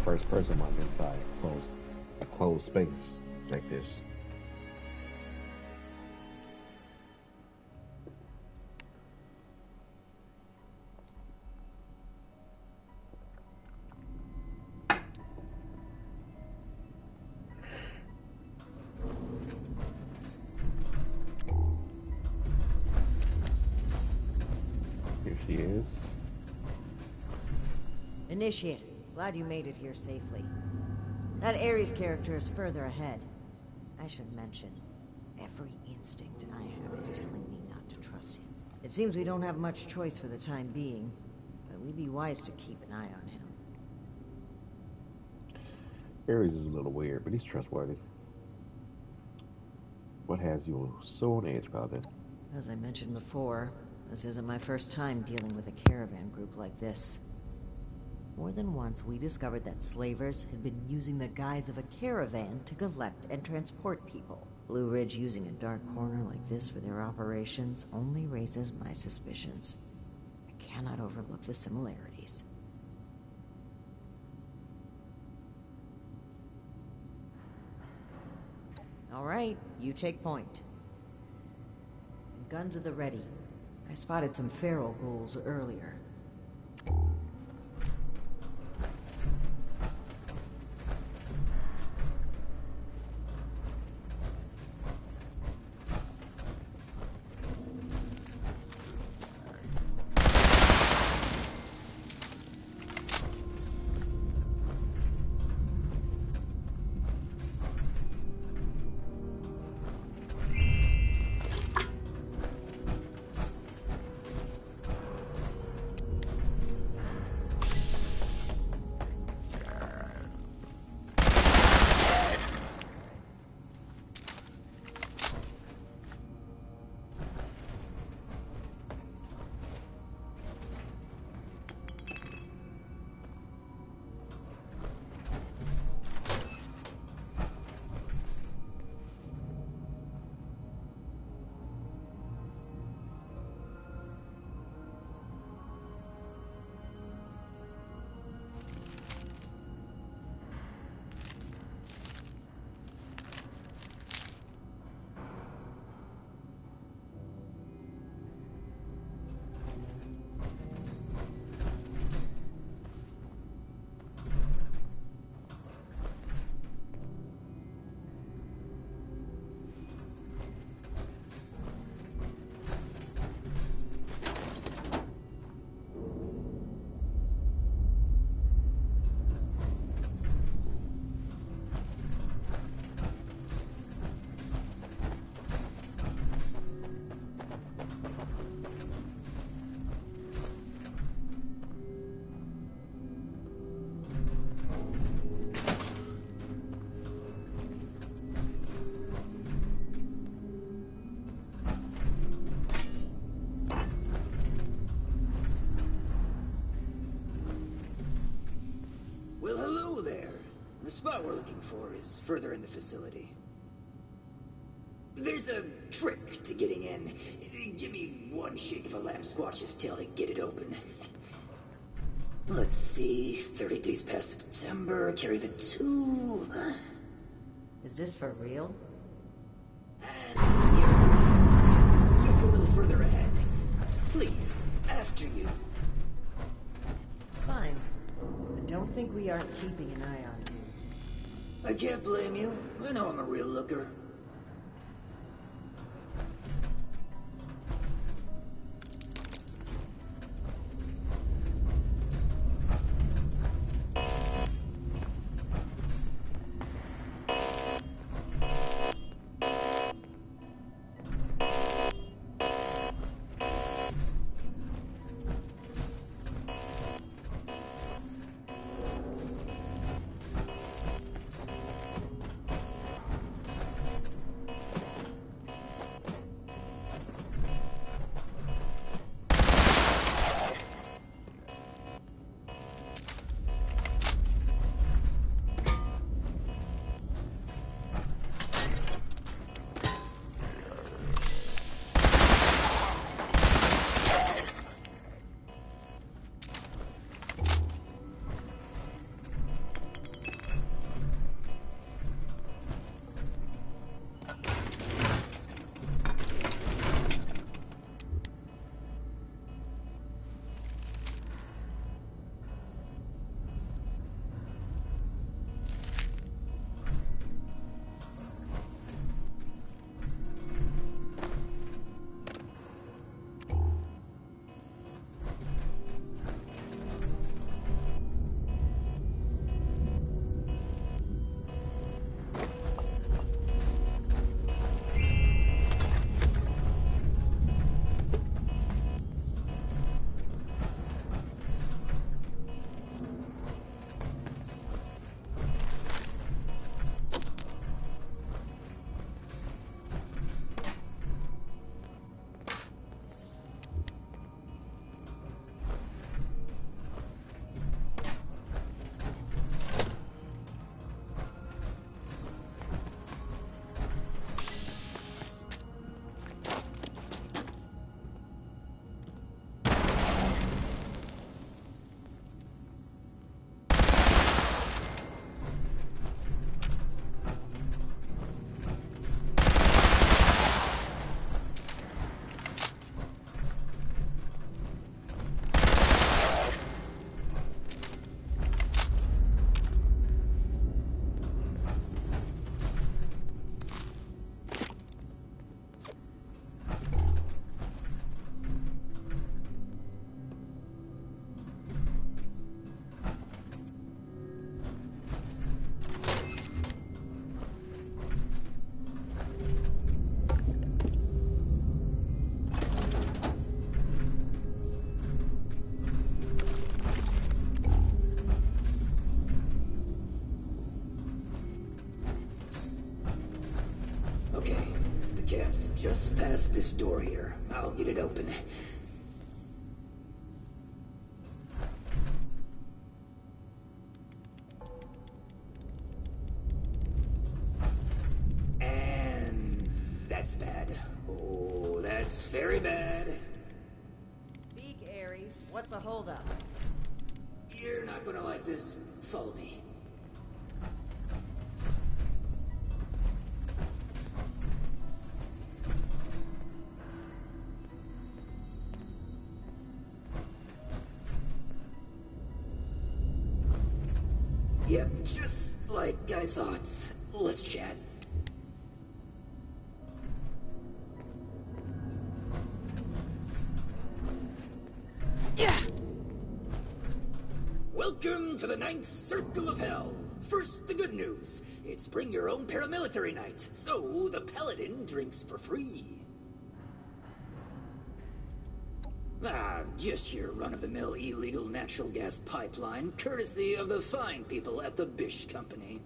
First person while I'm inside a closed space like this. she is. Initiate. Glad you made it here safely. That Ares character is further ahead. I should mention, every instinct I have is telling me not to trust him. It seems we don't have much choice for the time being, but we'd be wise to keep an eye on him. Ares is a little weird, but he's trustworthy. What has you so on edge, Paladin? As I mentioned before, this isn't my first time dealing with a caravan group like this. More than once, we discovered that slavers had been using the guise of a caravan to collect and transport people. Blue Ridge using a dark corner like this for their operations only raises my suspicions. I cannot overlook the similarities. All right, you take point. Guns at the ready. I spotted some feral ghouls earlier. Well, hello there. The spot we're looking for is further in the facility. There's a trick to getting in. Give me one shake of a lamb squatch's tail to get it open. Let's see, 30 days past September, carry the 2. Is this for real? It's just a little further ahead. Please, after you. Fine. But don't think we aren't keeping an eye on you. I can't blame you. I know I'm a real looker. Just past this door here. I'll get it open. And that's bad. Oh, that's very bad. Speak, Ares. What's a holdup? You're not gonna like this. Follow me. Yep, just like I thought. Let's chat. Yeah! Welcome to the Ninth Circle of Hell. First, the good news. It's bring your own paramilitary night, so the Paladin drinks for free. Just your run-of-the-mill illegal natural gas pipeline, courtesy of the fine people at the Bish Company.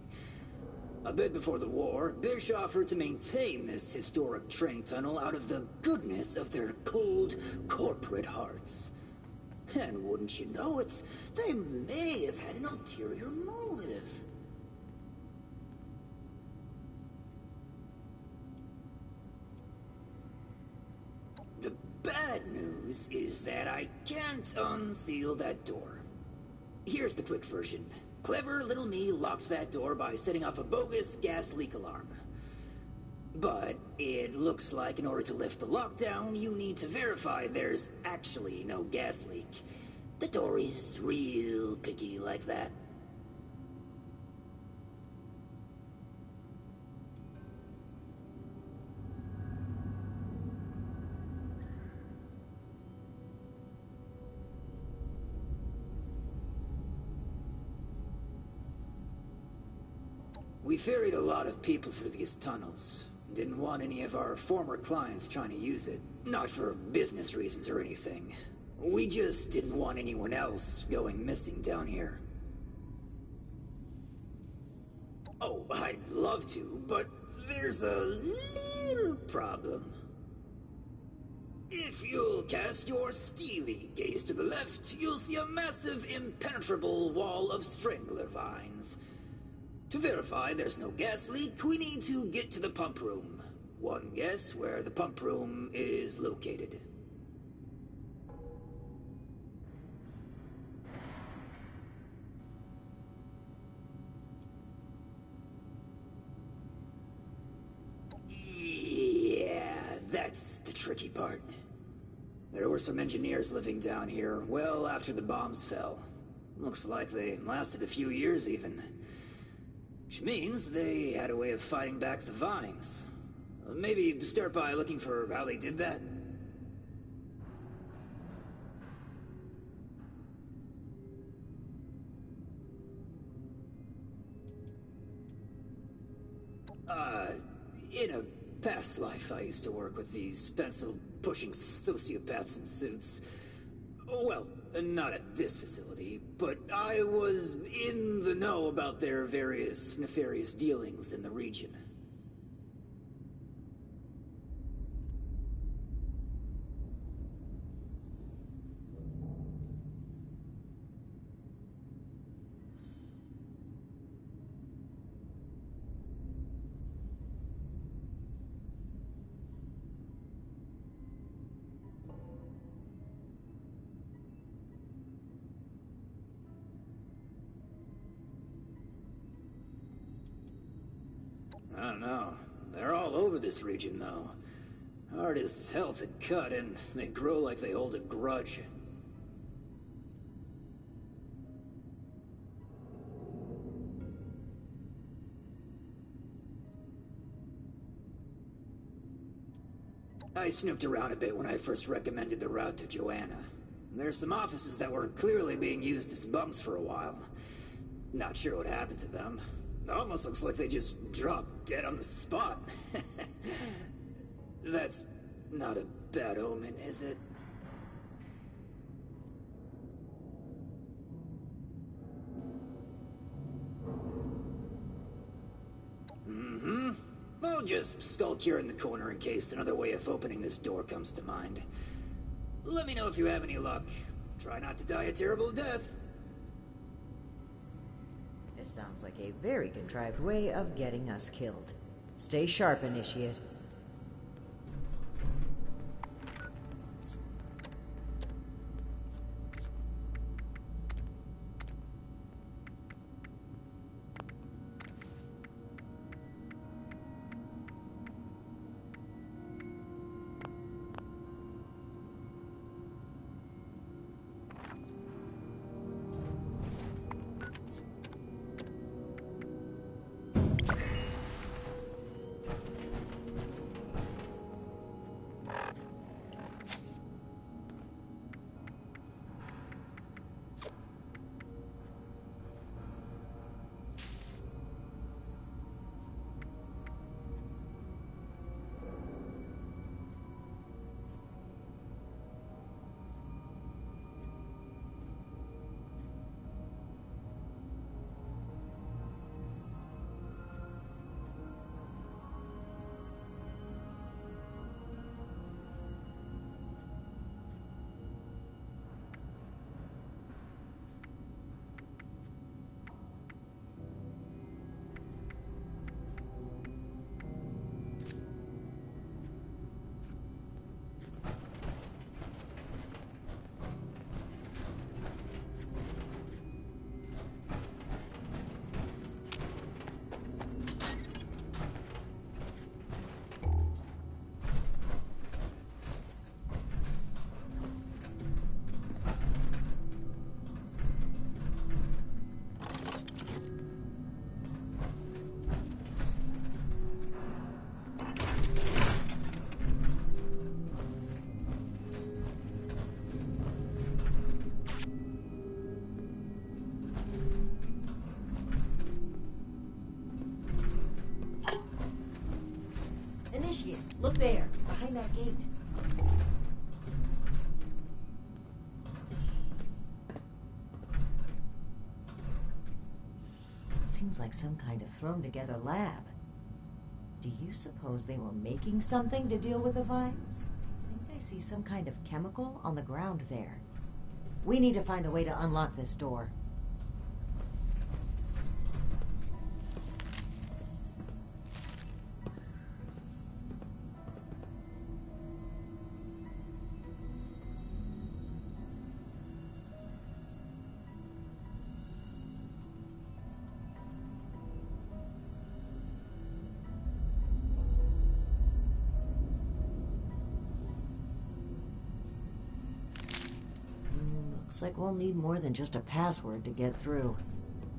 A bit before the war, Bish offered to maintain this historic train tunnel out of the goodness of their cold, corporate hearts. And wouldn't you know it, they may have had an ulterior motive. The bad news is that I can't unseal that door. Here's the quick version. Clever little me locks that door by setting off a bogus gas leak alarm. But it looks like in order to lift the lockdown, you need to verify there's actually no gas leak. The door is real picky like that. We ferried a lot of people through these tunnels. Didn't want any of our former clients trying to use it. Not for business reasons or anything. We just didn't want anyone else going missing down here. Oh, I'd love to, but there's a little problem. If you'll cast your steely gaze to the left, you'll see a massive, impenetrable wall of strangler vines. To verify there's no gas leak, we need to get to the pump room. One guess where the pump room is located. Yeah, that's the tricky part. There were some engineers living down here well after the bombs fell. Looks like they lasted a few years even. Which means they had a way of fighting back the vines. Maybe start by looking for how they did that. In a past life, I used to work with these pencil-pushing sociopaths in suits. Well, not at this facility, but I was in the know about their various nefarious dealings in the region. I don't know. They're all over this region, though. Hard as hell to cut, and they grow like they hold a grudge. I snooped around a bit when I first recommended the route to Joanna. There's some offices that were clearly being used as bunks for a while. Not sure what happened to them. It almost looks like they just dropped dead on the spot. That's not a bad omen, is it? Mm-hmm. Well, just skulk here in the corner in case another way of opening this door comes to mind. Let me know if you have any luck. Try not to die a terrible death. This sounds like a very contrived way of getting us killed. Stay sharp, Initiate. Initiate, look there, behind that gate. Seems like some kind of thrown-together lab. Do you suppose they were making something to deal with the vines? I think I see some kind of chemical on the ground there. We need to find a way to unlock this door. Looks like we'll need more than just a password to get through.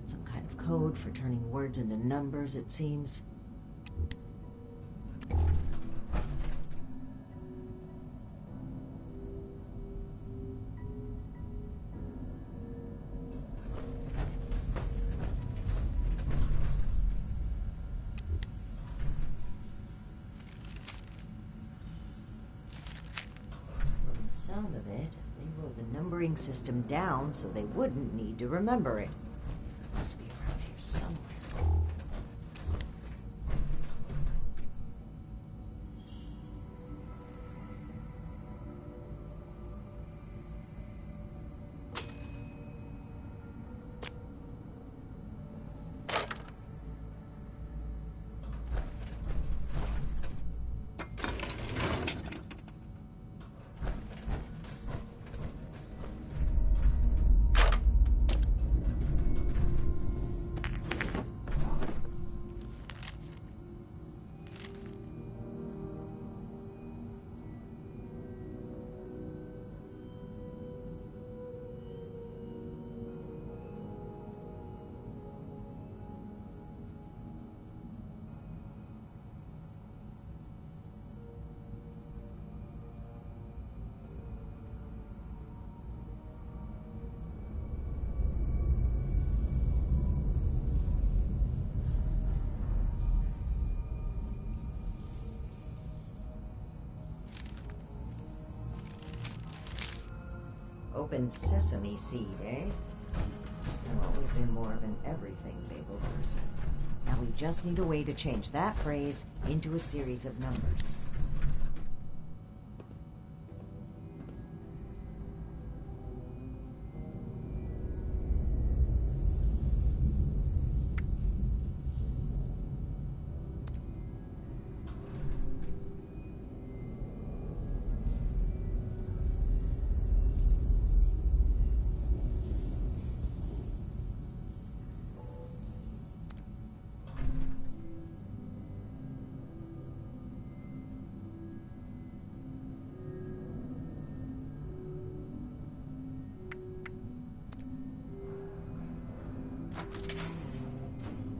Some kind of code for turning words into numbers, it seems. From the sound of it, they wrote the numbering system down so they wouldn't need to remember it. Must be around here somewhere. Open sesame seed, eh? I've always been more of an everything bagel person. Now we just need a way to change that phrase into a series of numbers.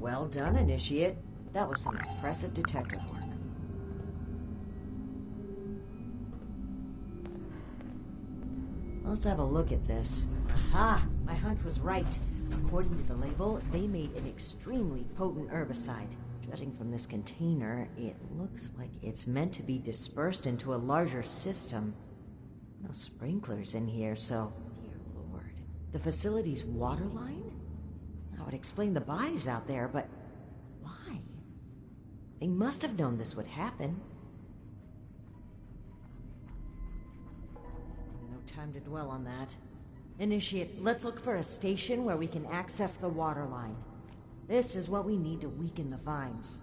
Well done, Initiate. That was some impressive detective work. Let's have a look at this. Aha! My hunch was right. According to the label, they made an extremely potent herbicide. Judging from this container, it looks like it's meant to be dispersed into a larger system. No sprinklers in here, so... Dear Lord. The facility's water line? That would explain the bodies out there, but why? They must have known this would happen. No time to dwell on that. Initiate, let's look for a station where we can access the water line. This is what we need to weaken the vines.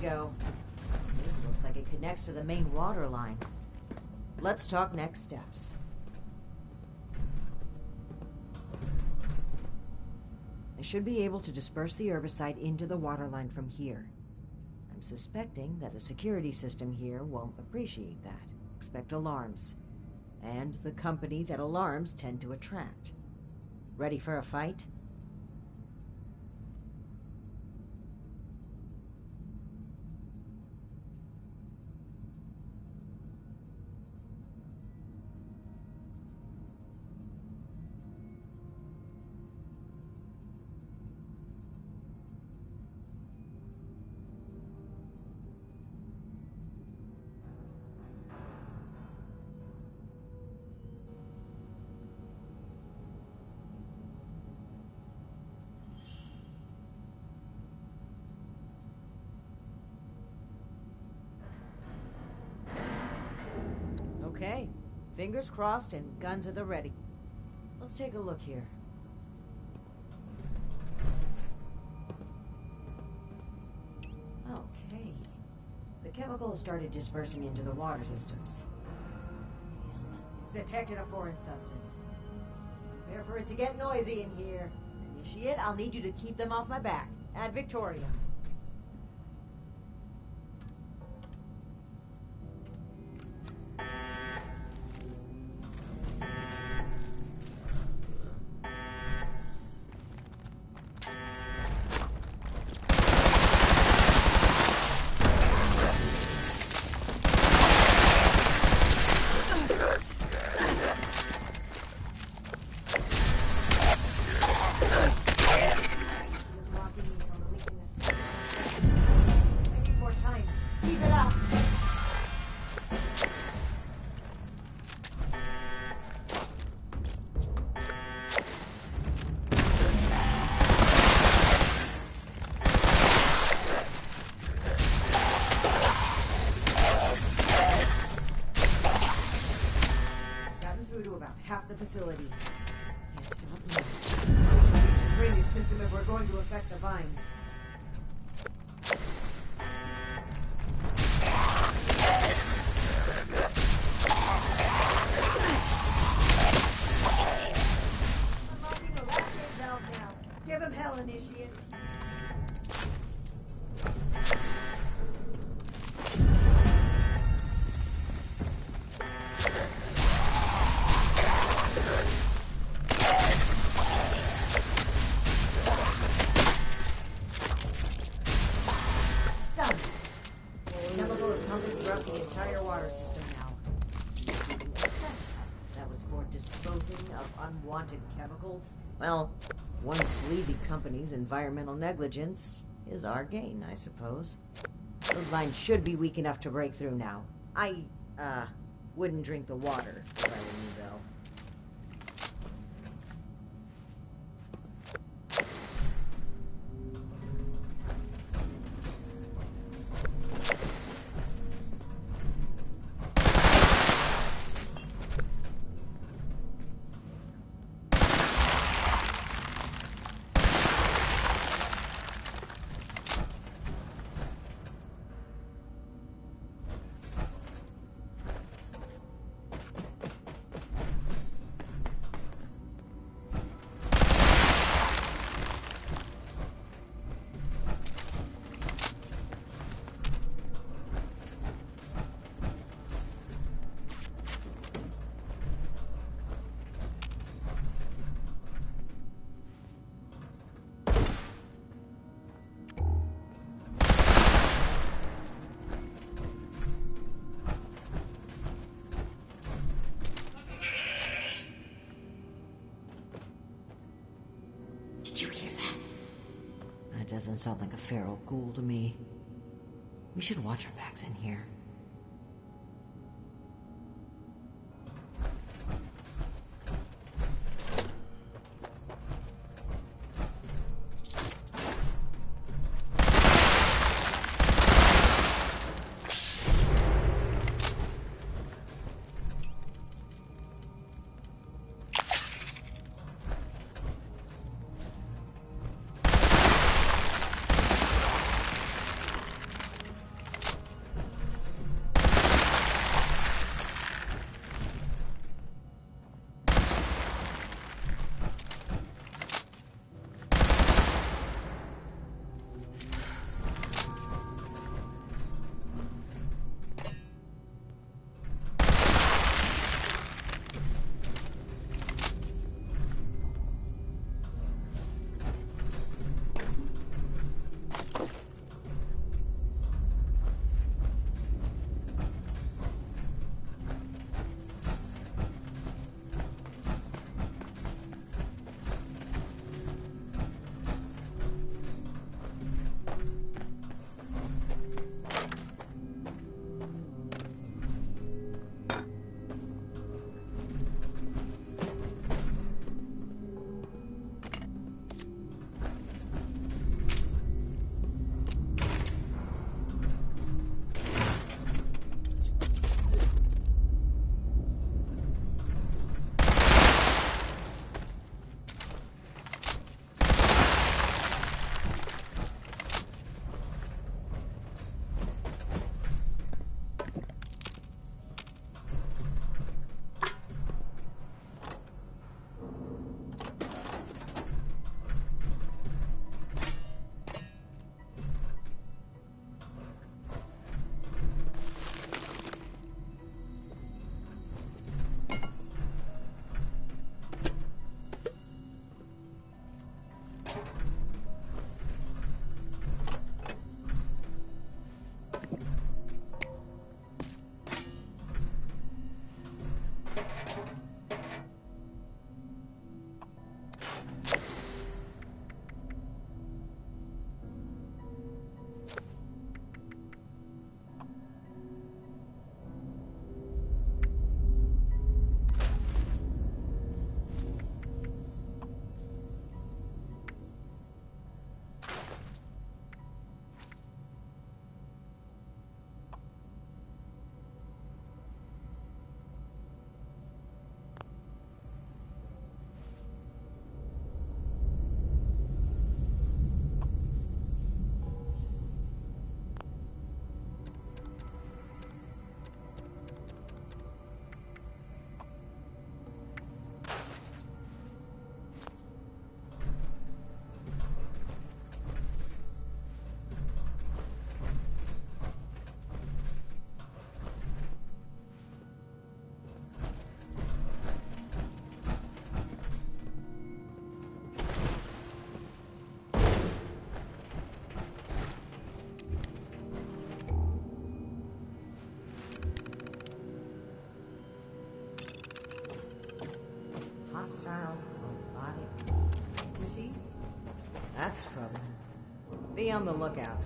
go. This looks like it connects to the main water line. Let's talk next steps. I should be able to disperse the herbicide into the water line from here. I'm suspecting that the security system here won't appreciate that. Expect alarms. And the company that alarms tend to attract. Ready for a fight? Okay. Fingers crossed and guns at the ready. Let's take a look here. Okay. The chemical has started dispersing into the water systems. It's detected a foreign substance. Prepare for it to get noisy in here. Initiate, I'll need you to keep them off my back. Ad Victoria. Facility. Can't stop now. Use the drainage system if we're going to affect the vines. Unlocking the last gate valve now. Give him hell, Initiate. Unwanted chemicals? Well, one sleazy company's environmental negligence is our gain, I suppose. Those vines should be weak enough to break through now. I, wouldn't drink the water if I were you, though. That doesn't sound like a feral ghoul to me. We should watch our backs in here. hostile robotic entity? That's troubling. Be on the lookout.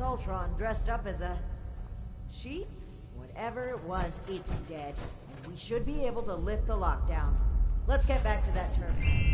Ultron dressed up as a sheep? Whatever it was, it's dead. And we should be able to lift the lockdown. Let's get back to that terminal.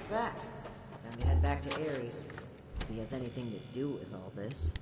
That's that. Time to head back to Ares. If he has anything to do with all this.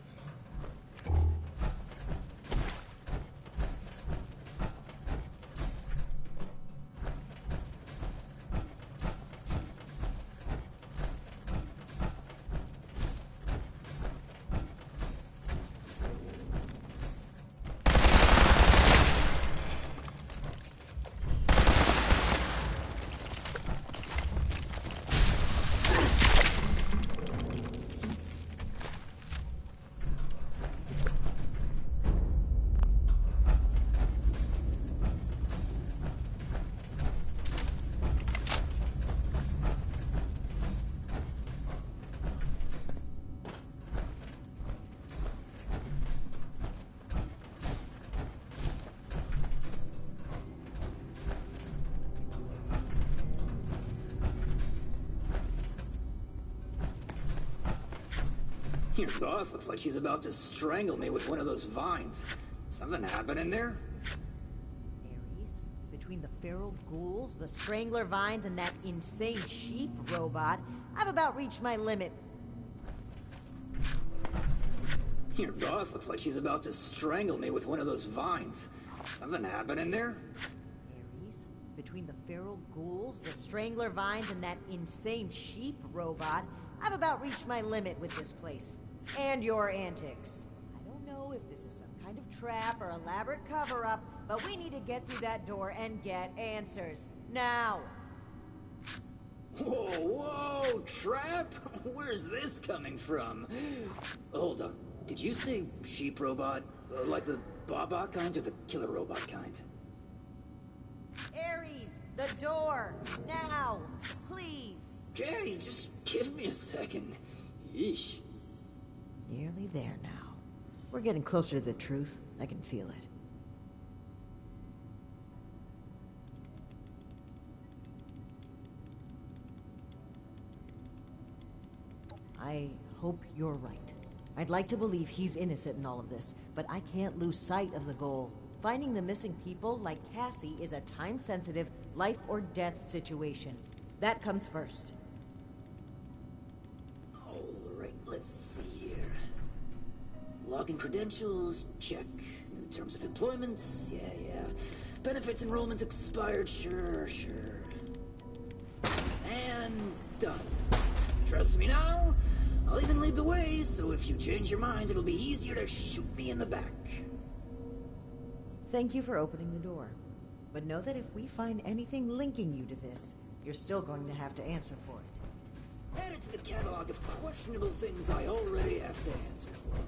Your boss looks like she's about to strangle me with one of those vines. Something happening there? Ares, between the feral ghouls, the strangler vines, and that insane sheep robot, I've about reached my limit. Your boss looks like she's about to strangle me with one of those vines. Something happening there? Ares, between the feral ghouls, the strangler vines, and that insane sheep robot, I've about reached my limit with this place. And your antics. I don't know if this is some kind of trap or elaborate cover-up, but we need to get through that door and get answers. Now! Whoa, whoa, trap? Where's this coming from? Hold on. Did you say sheep robot? Like the Baba kind or the killer robot kind? Ares, the door! Now! Please! Okay, just give me a second. Yeesh. Nearly there now. We're getting closer to the truth. I can feel it. I hope you're right. I'd like to believe he's innocent in all of this, but I can't lose sight of the goal. Finding the missing people like Cassie is a time-sensitive, life-or-death situation. That comes first. Alright, let's see here. Login credentials, check. New terms of employment, yeah. Benefits enrollments expired, sure. And done. Trust me now? I'll even lead the way, so if you change your mind, it'll be easier to shoot me in the back. Thank you for opening the door. But know that if we find anything linking you to this, you're still going to have to answer for it. Add it to the catalog of questionable things I already have to answer for.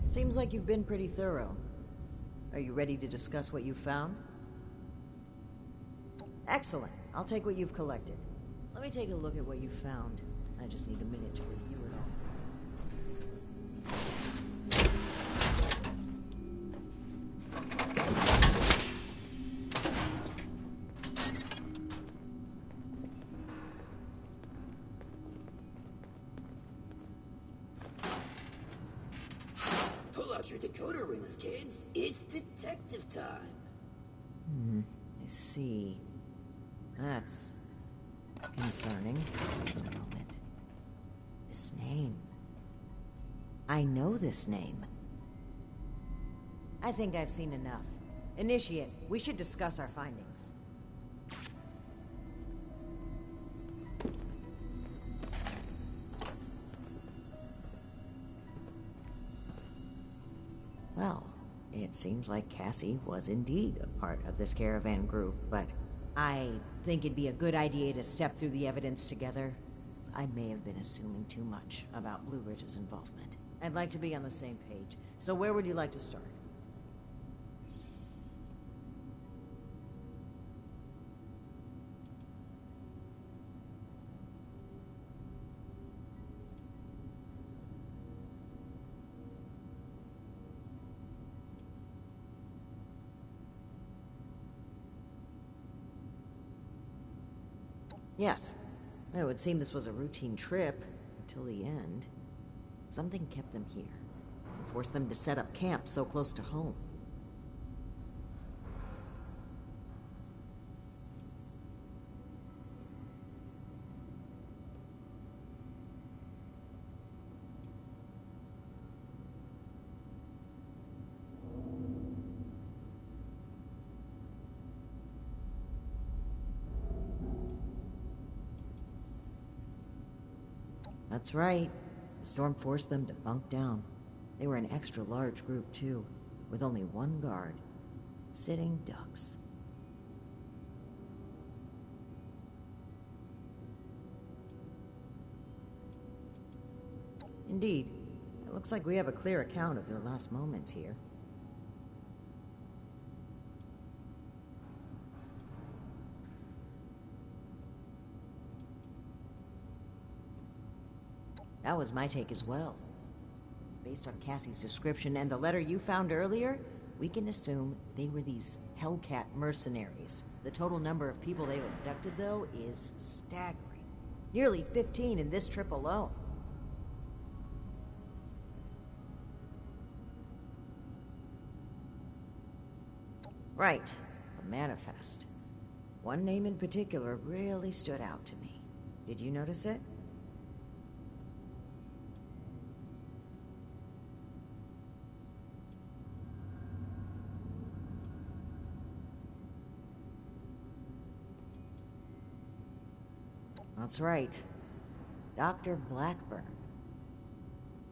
Seems like you've been pretty thorough. Are you ready to discuss what you've found? Excellent. I'll take what you've collected. Let me take a look at what you found. I just need a minute to review it all. Pull out your decoder rings, kids. It's detective time. I see. That's concerning. Wait a moment. This name. I know this name. I think I've seen enough. Initiate, we should discuss our findings. Well, it seems like Cassie was indeed a part of this caravan group, but I think it'd be a good idea to step through the evidence together. I may have been assuming too much about Blue Ridge's involvement. I'd like to be on the same page, so where would you like to start? Yes. It would seem this was a routine trip until the end. Something kept them here and forced them to set up camp so close to home. That's right. The storm forced them to bunk down. They were an extra large group, too, with only one guard. Sitting ducks. Indeed. It looks like we have a clear account of their last moments here. That was my take as well. Based on Cassie's description and the letter you found earlier, we can assume they were these Hellcat mercenaries. The total number of people they abducted, though, is staggering. Nearly 15 in this trip alone. Right, the manifest. One name in particular really stood out to me. Did you notice it? That's right. Dr. Blackburn.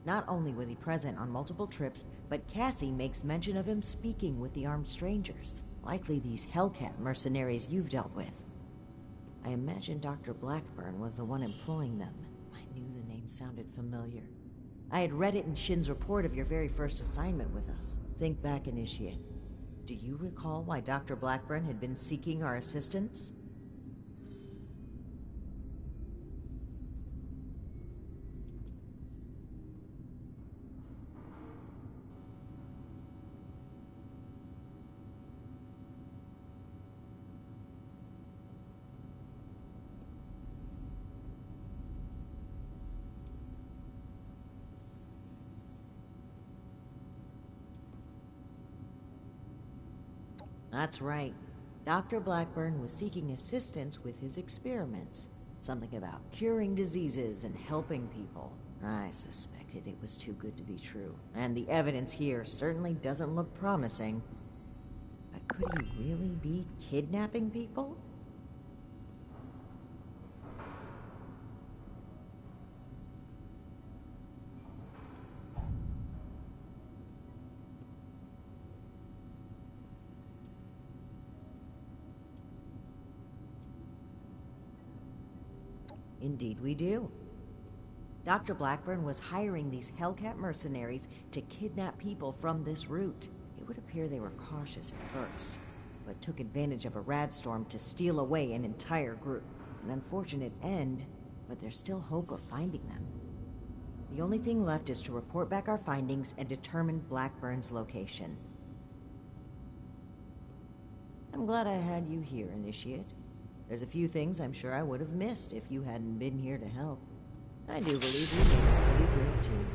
Not only was he present on multiple trips, but Cassie makes mention of him speaking with the armed strangers. Likely these Hellcat mercenaries you've dealt with. I imagine Dr. Blackburn was the one employing them. I knew the name sounded familiar. I had read it in Shin's report of your very first assignment with us. Think back, Initiate. Do you recall why Dr. Blackburn had been seeking our assistance? That's right. Dr. Blackburn was seeking assistance with his experiments. Something about curing diseases and helping people. I suspected it was too good to be true. And the evidence here certainly doesn't look promising. But could he really be kidnapping people? Indeed we do. Dr. Blackburn was hiring these Hellcat mercenaries to kidnap people from this route. It would appear they were cautious at first, but took advantage of a radstorm to steal away an entire group. An unfortunate end, but there's still hope of finding them. The only thing left is to report back our findings and determine Blackburn's location. I'm glad I had you here, Initiate. There's a few things I'm sure I would have missed if you hadn't been here to help. I do believe we made a pretty great team.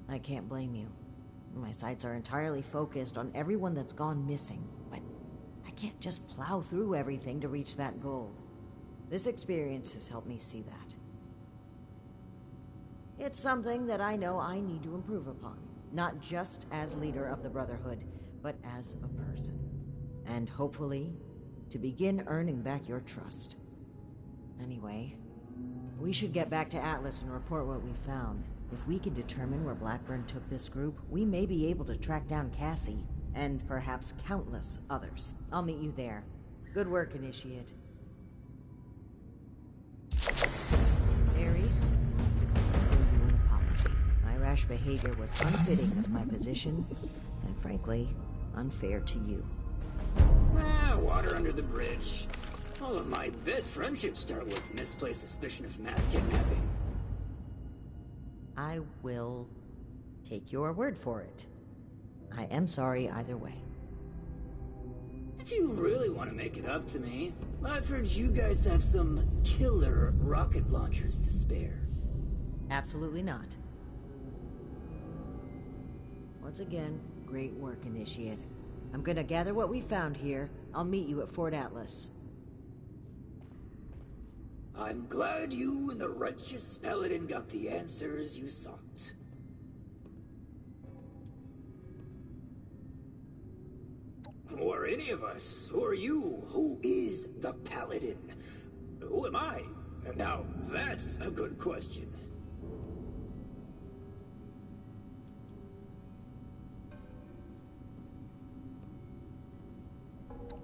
I can't blame you. My sights are entirely focused on everyone that's gone missing, but I can't just plow through everything to reach that goal. This experience has helped me see that. It's something that I know I need to improve upon, not just as leader of the Brotherhood, but as a person. And hopefully, to begin earning back your trust. Anyway, we should get back to Atlas and report what we found. If we can determine where Blackburn took this group, we may be able to track down Cassie, and perhaps countless others. I'll meet you there. Good work, Initiate. Ares, I owe you an apology. My rash behavior was unfitting of my position, and frankly, unfair to you. Water under the bridge. All of my best friendships start with misplaced suspicion of mass kidnapping. I will take your word for it. I am sorry either way. If you really want to make it up to me, I've heard you guys have some killer rocket launchers to spare. Absolutely not. Once again, great work, Initiate. I'm gonna gather what we found here. I'll meet you at Fort Atlas. I'm glad you and the righteous paladin got the answers you sought. Or any of us. Who are you? Who is the paladin? Who am I? Now, that's a good question.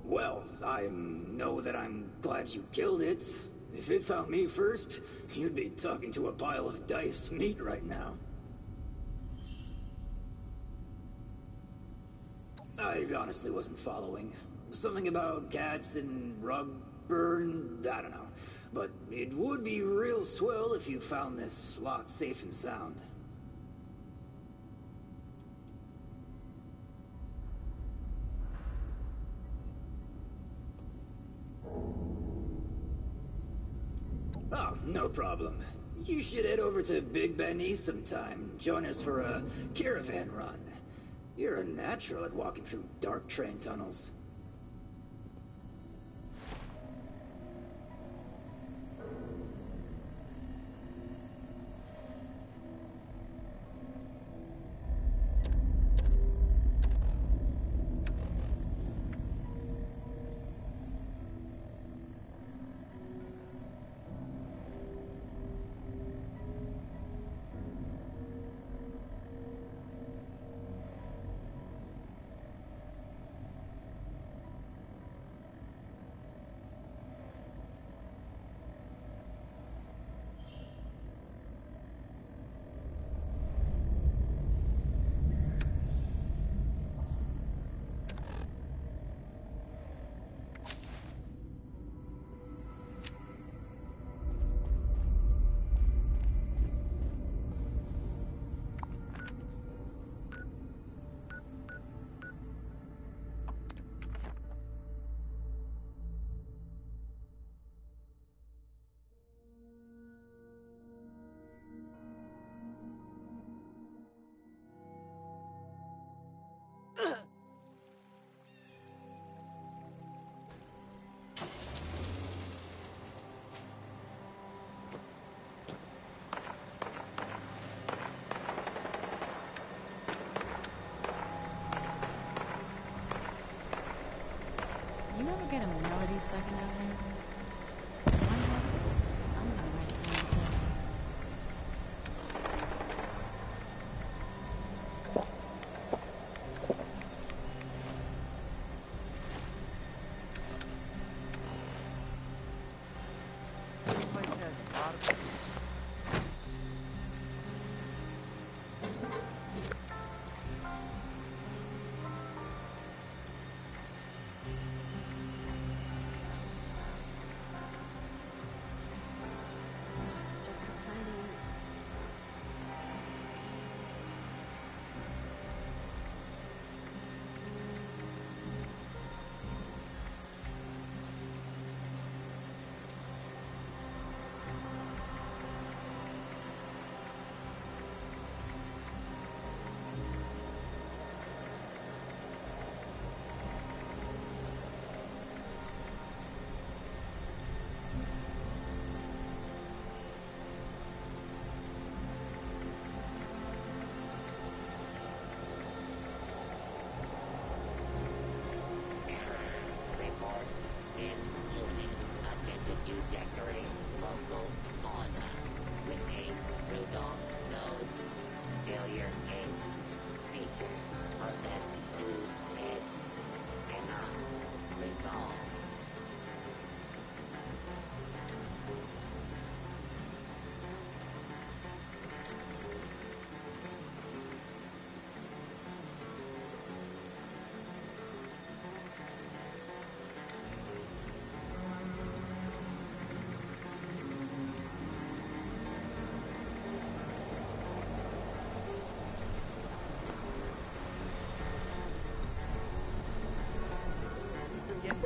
Well, I know that I'm glad you killed it. If it found me first, you'd be talking to a pile of diced meat right now. I honestly wasn't following. Something about cats and rug burn, I don't know. But it would be real swell if you found this lot safe and sound. Oh, no problem. You should head over to Big Ben East sometime. Join us for a caravan run. You're a natural at walking through dark train tunnels. You ever get a melody stuck in your head? I'm gonna write a song with this.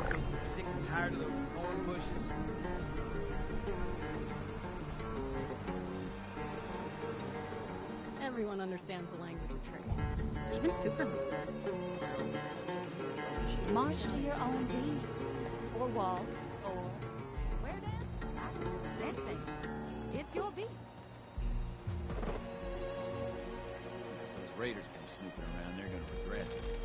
so sick and tired of those thorn bushes. Everyone understands the language of trade. Even supermutants. March to your own beat. Or waltz, or square dance. Anything. It's your beat. If those raiders come snooping around, they're gonna regret it.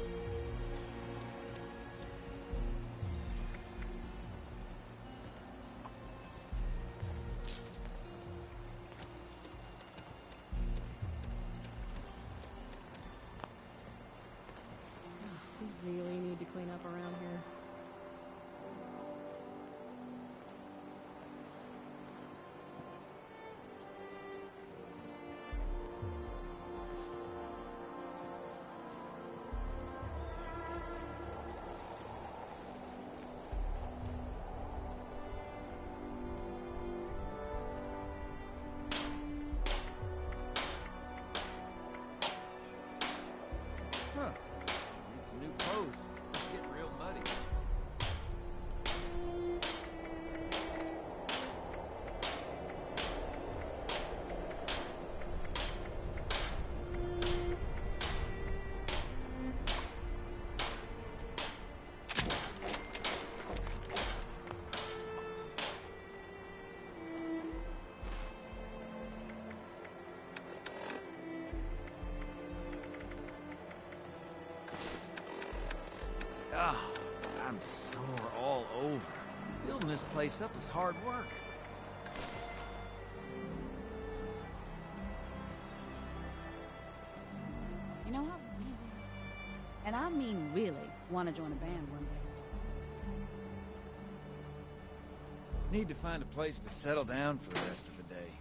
We really need to clean up around here. Huh. Need some new clothes. It's getting real muddy. Ah, I'm sore all over. Building this place up is hard work. You know, I really, and I mean really, want to join a band one day. Need to find a place to settle down for the rest of the day.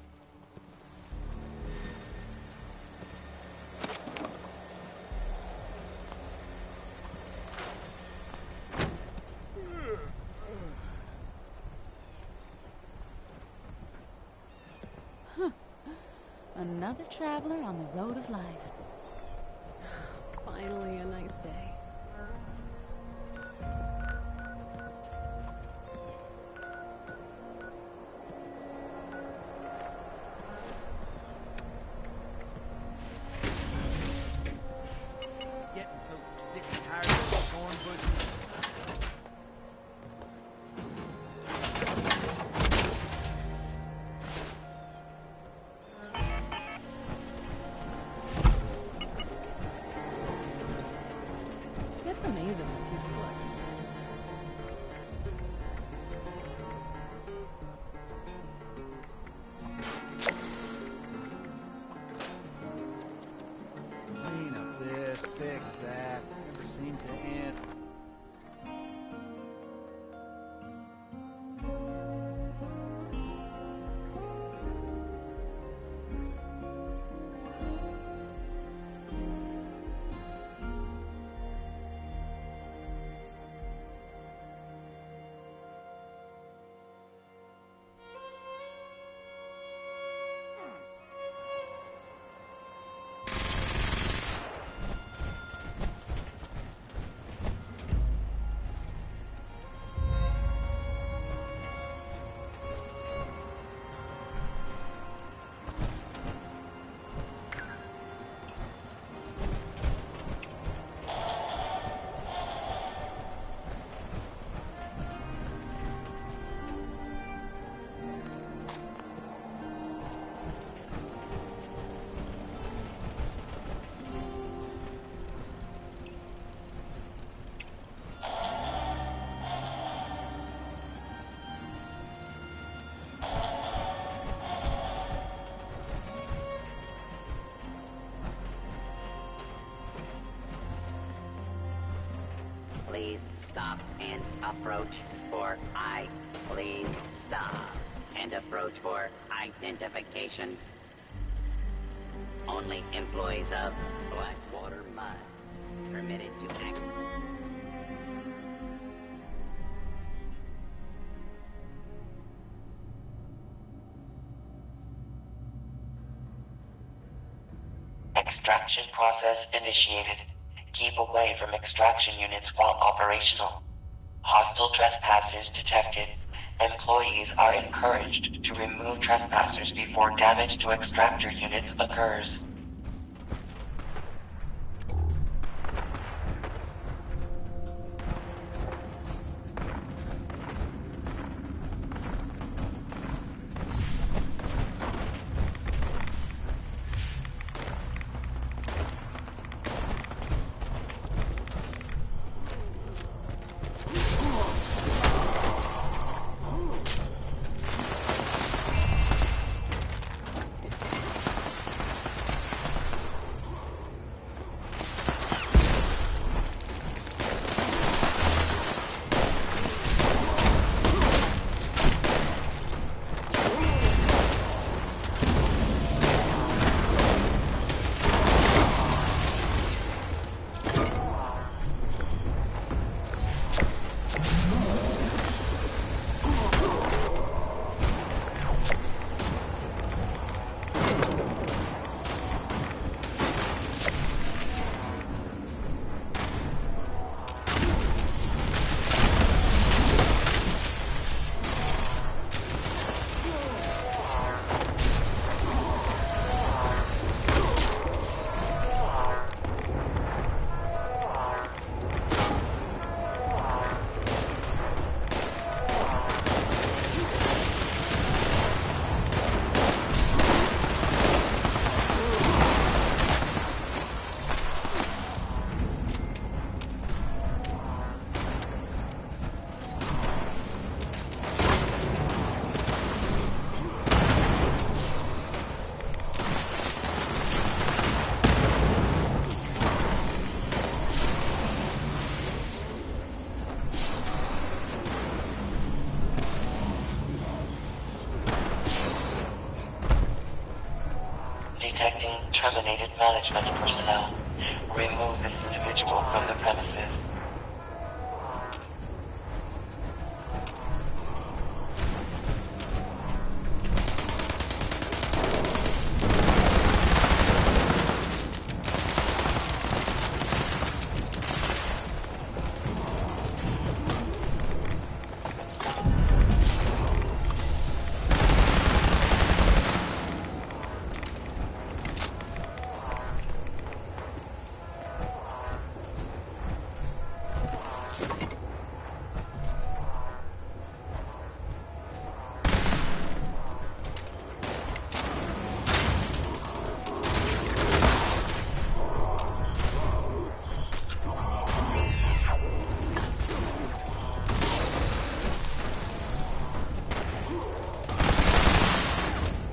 Another traveler on the road of life. Finally, a nice day. Getting so sick and tired of those thorn bushes. It's amazing what people collect these days. Clean up this, fix that. Never seem to end. Please stop and approach for please stop and approach for identification. Only employees of Blackwater Mines permitted to act. Extraction process initiated. Keep away from extraction units while operational. Hostile trespassers detected. Employees are encouraged to remove trespassers before damage to extractor units occurs. Detecting terminated management personnel. Remove this individual from the premises.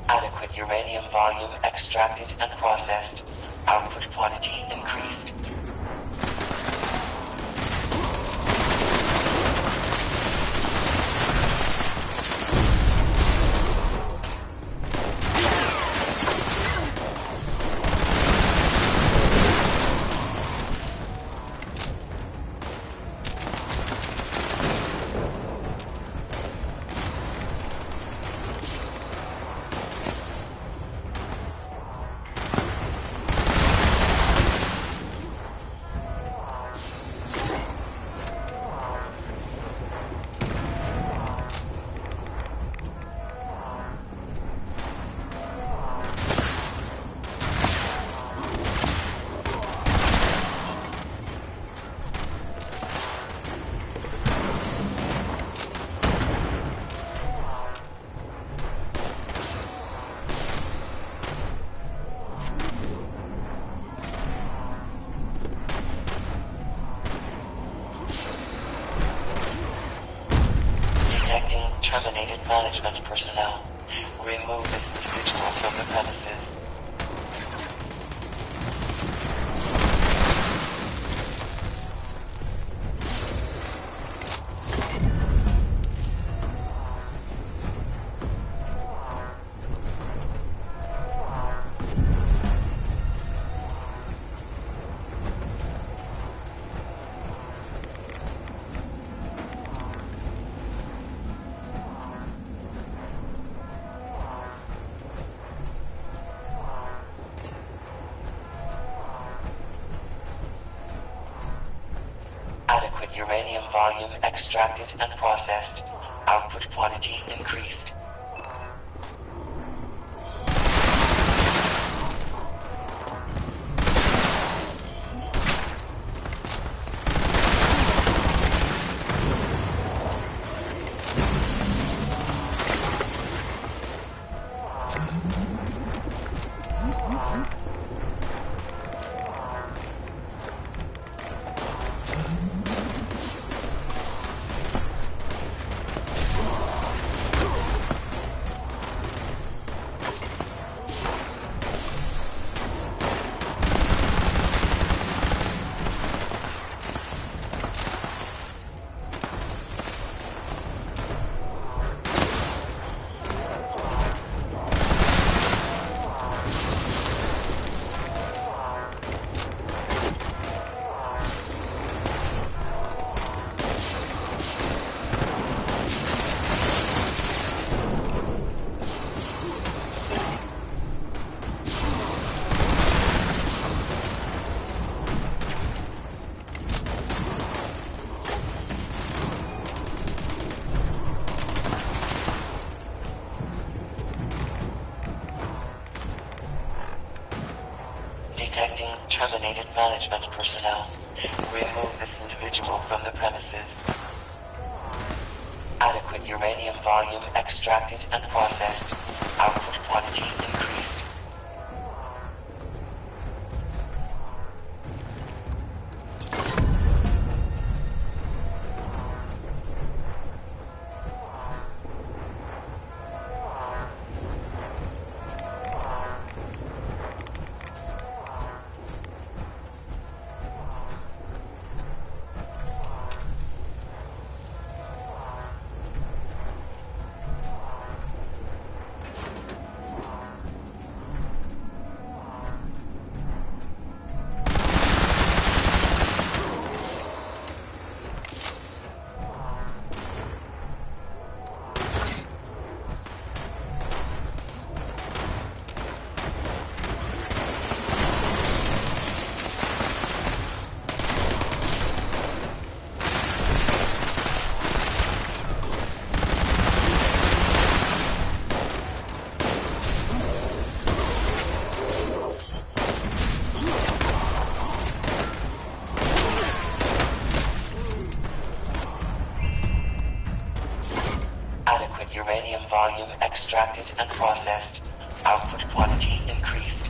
Adequate uranium volume extracted and processed. Output quantity increased. Terminated management personnel. Remove this individual from the premises. uranium volume extracted and processed. Output quantity increased. Detecting terminated management personnel. Remove this individual from the premises. Adequate uranium volume extracted and processed. Output quantity increased. Uranium volume extracted and processed. Output quantity increased.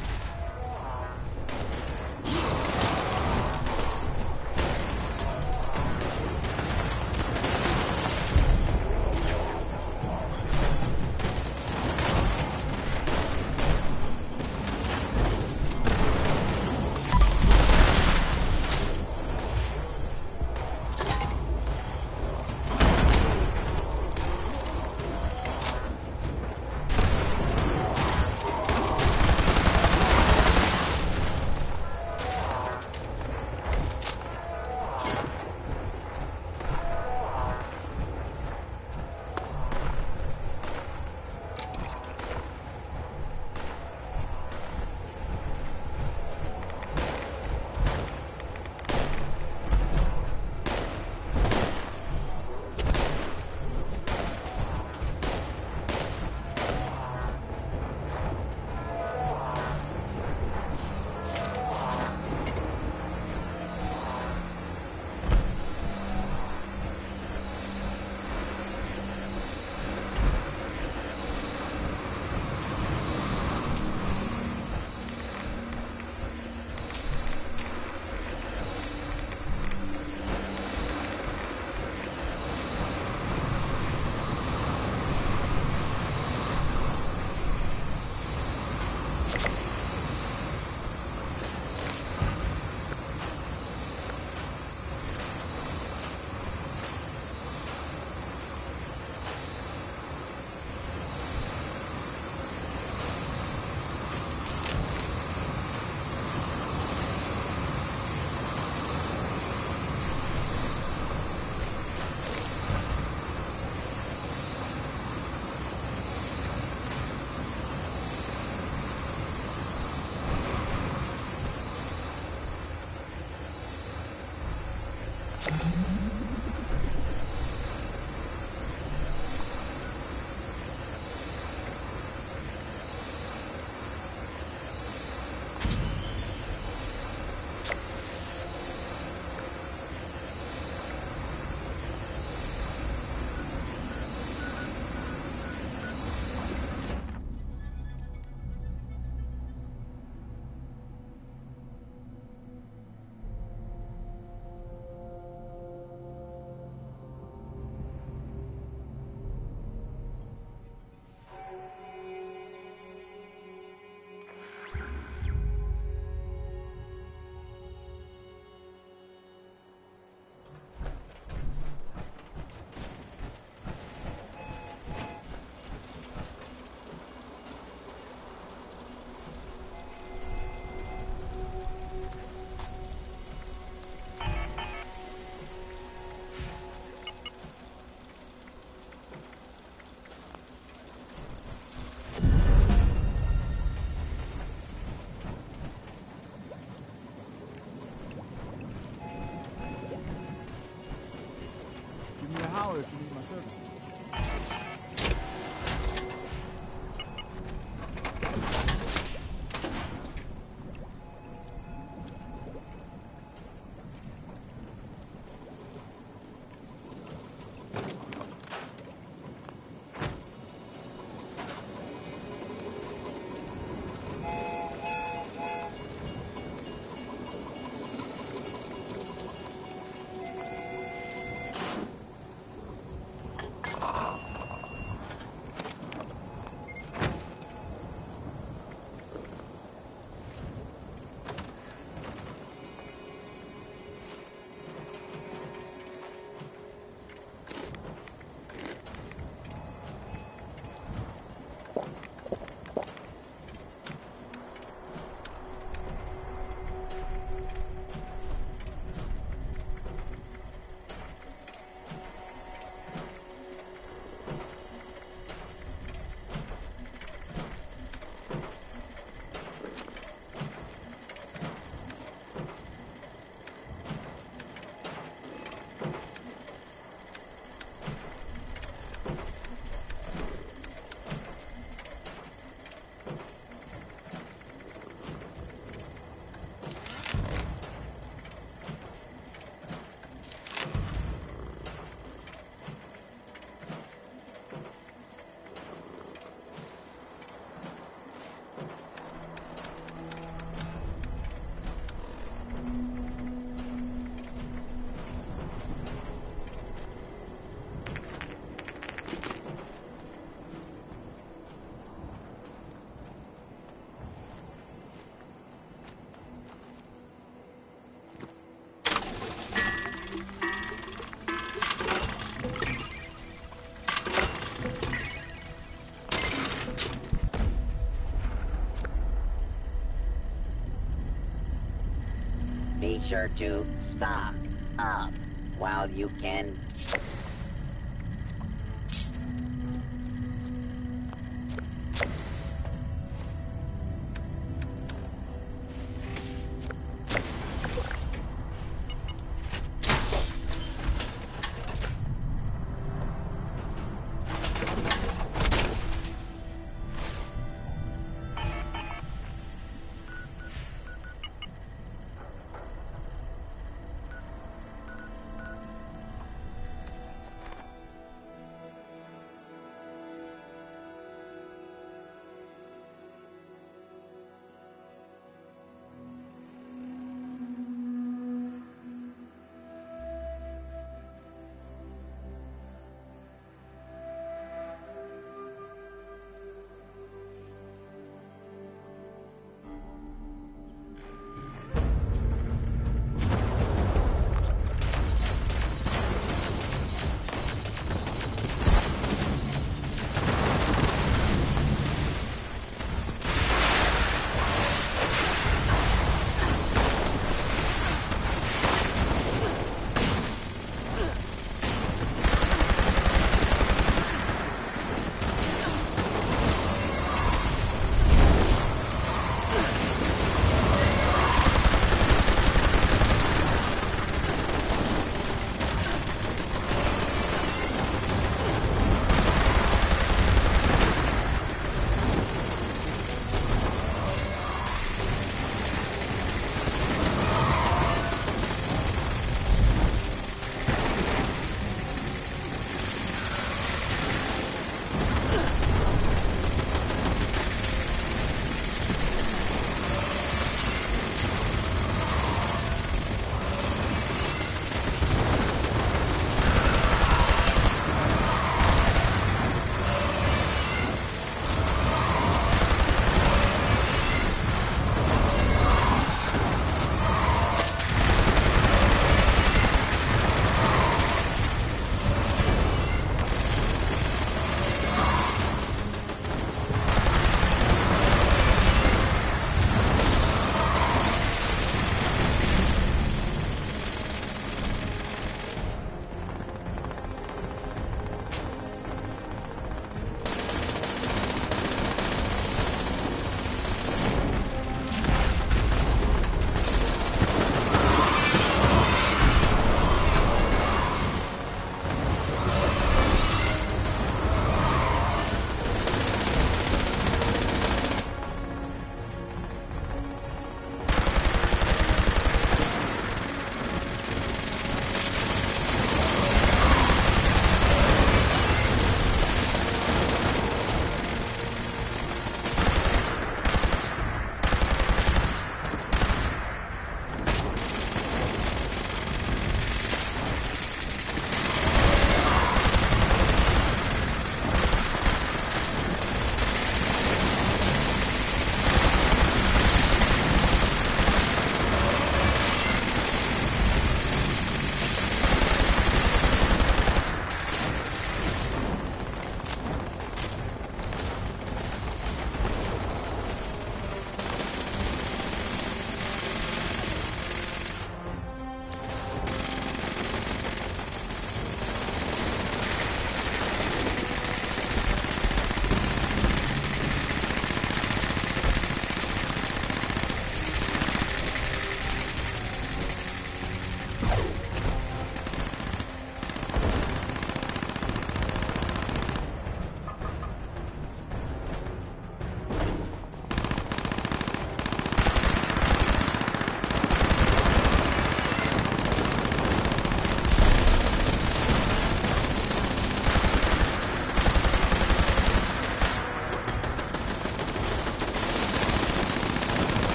Give me a holler if you need my services. Be sure to stock up while you can.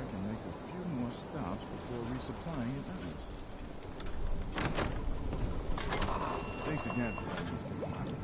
back and make a few more stops before resupplying your balance. Thanks again for letting me stay behind.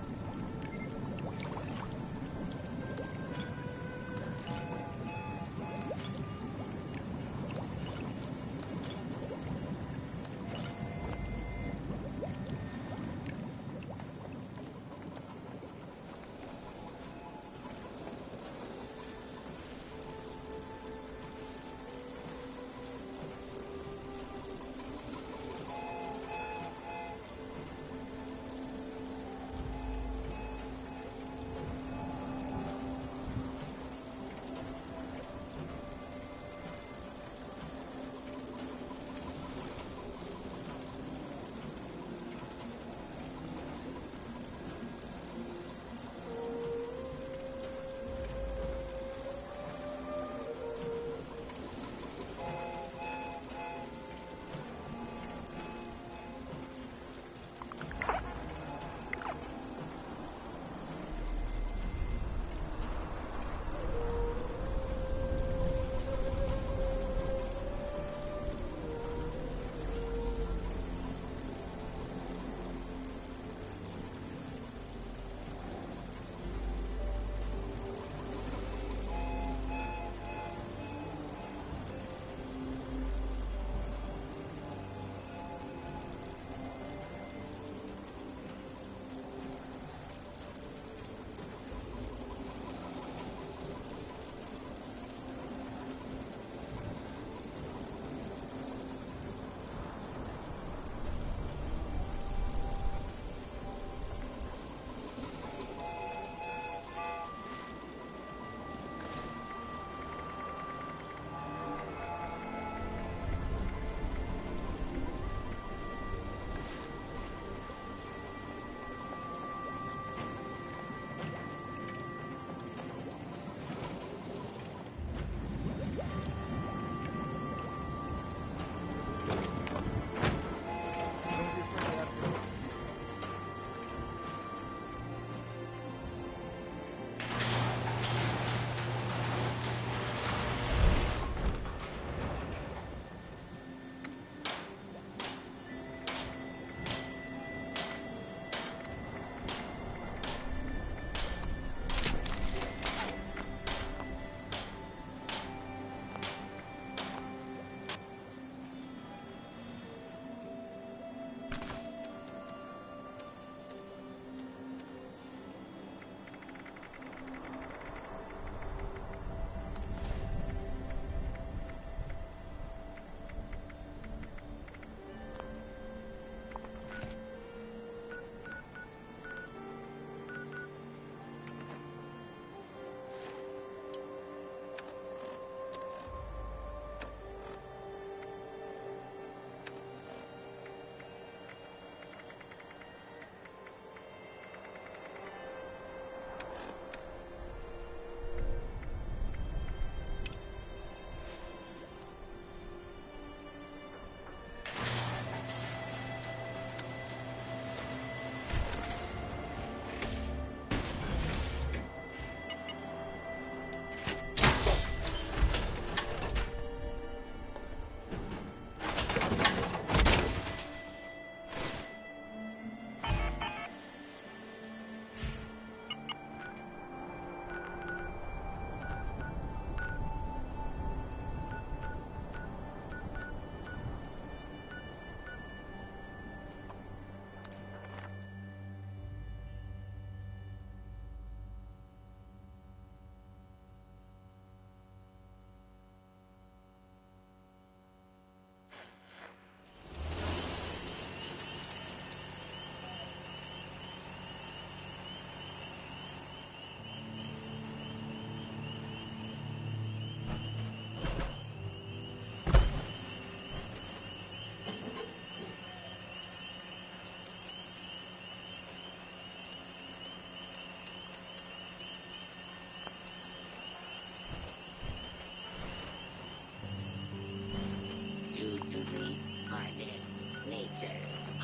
Due to the hardness nature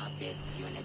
of this unit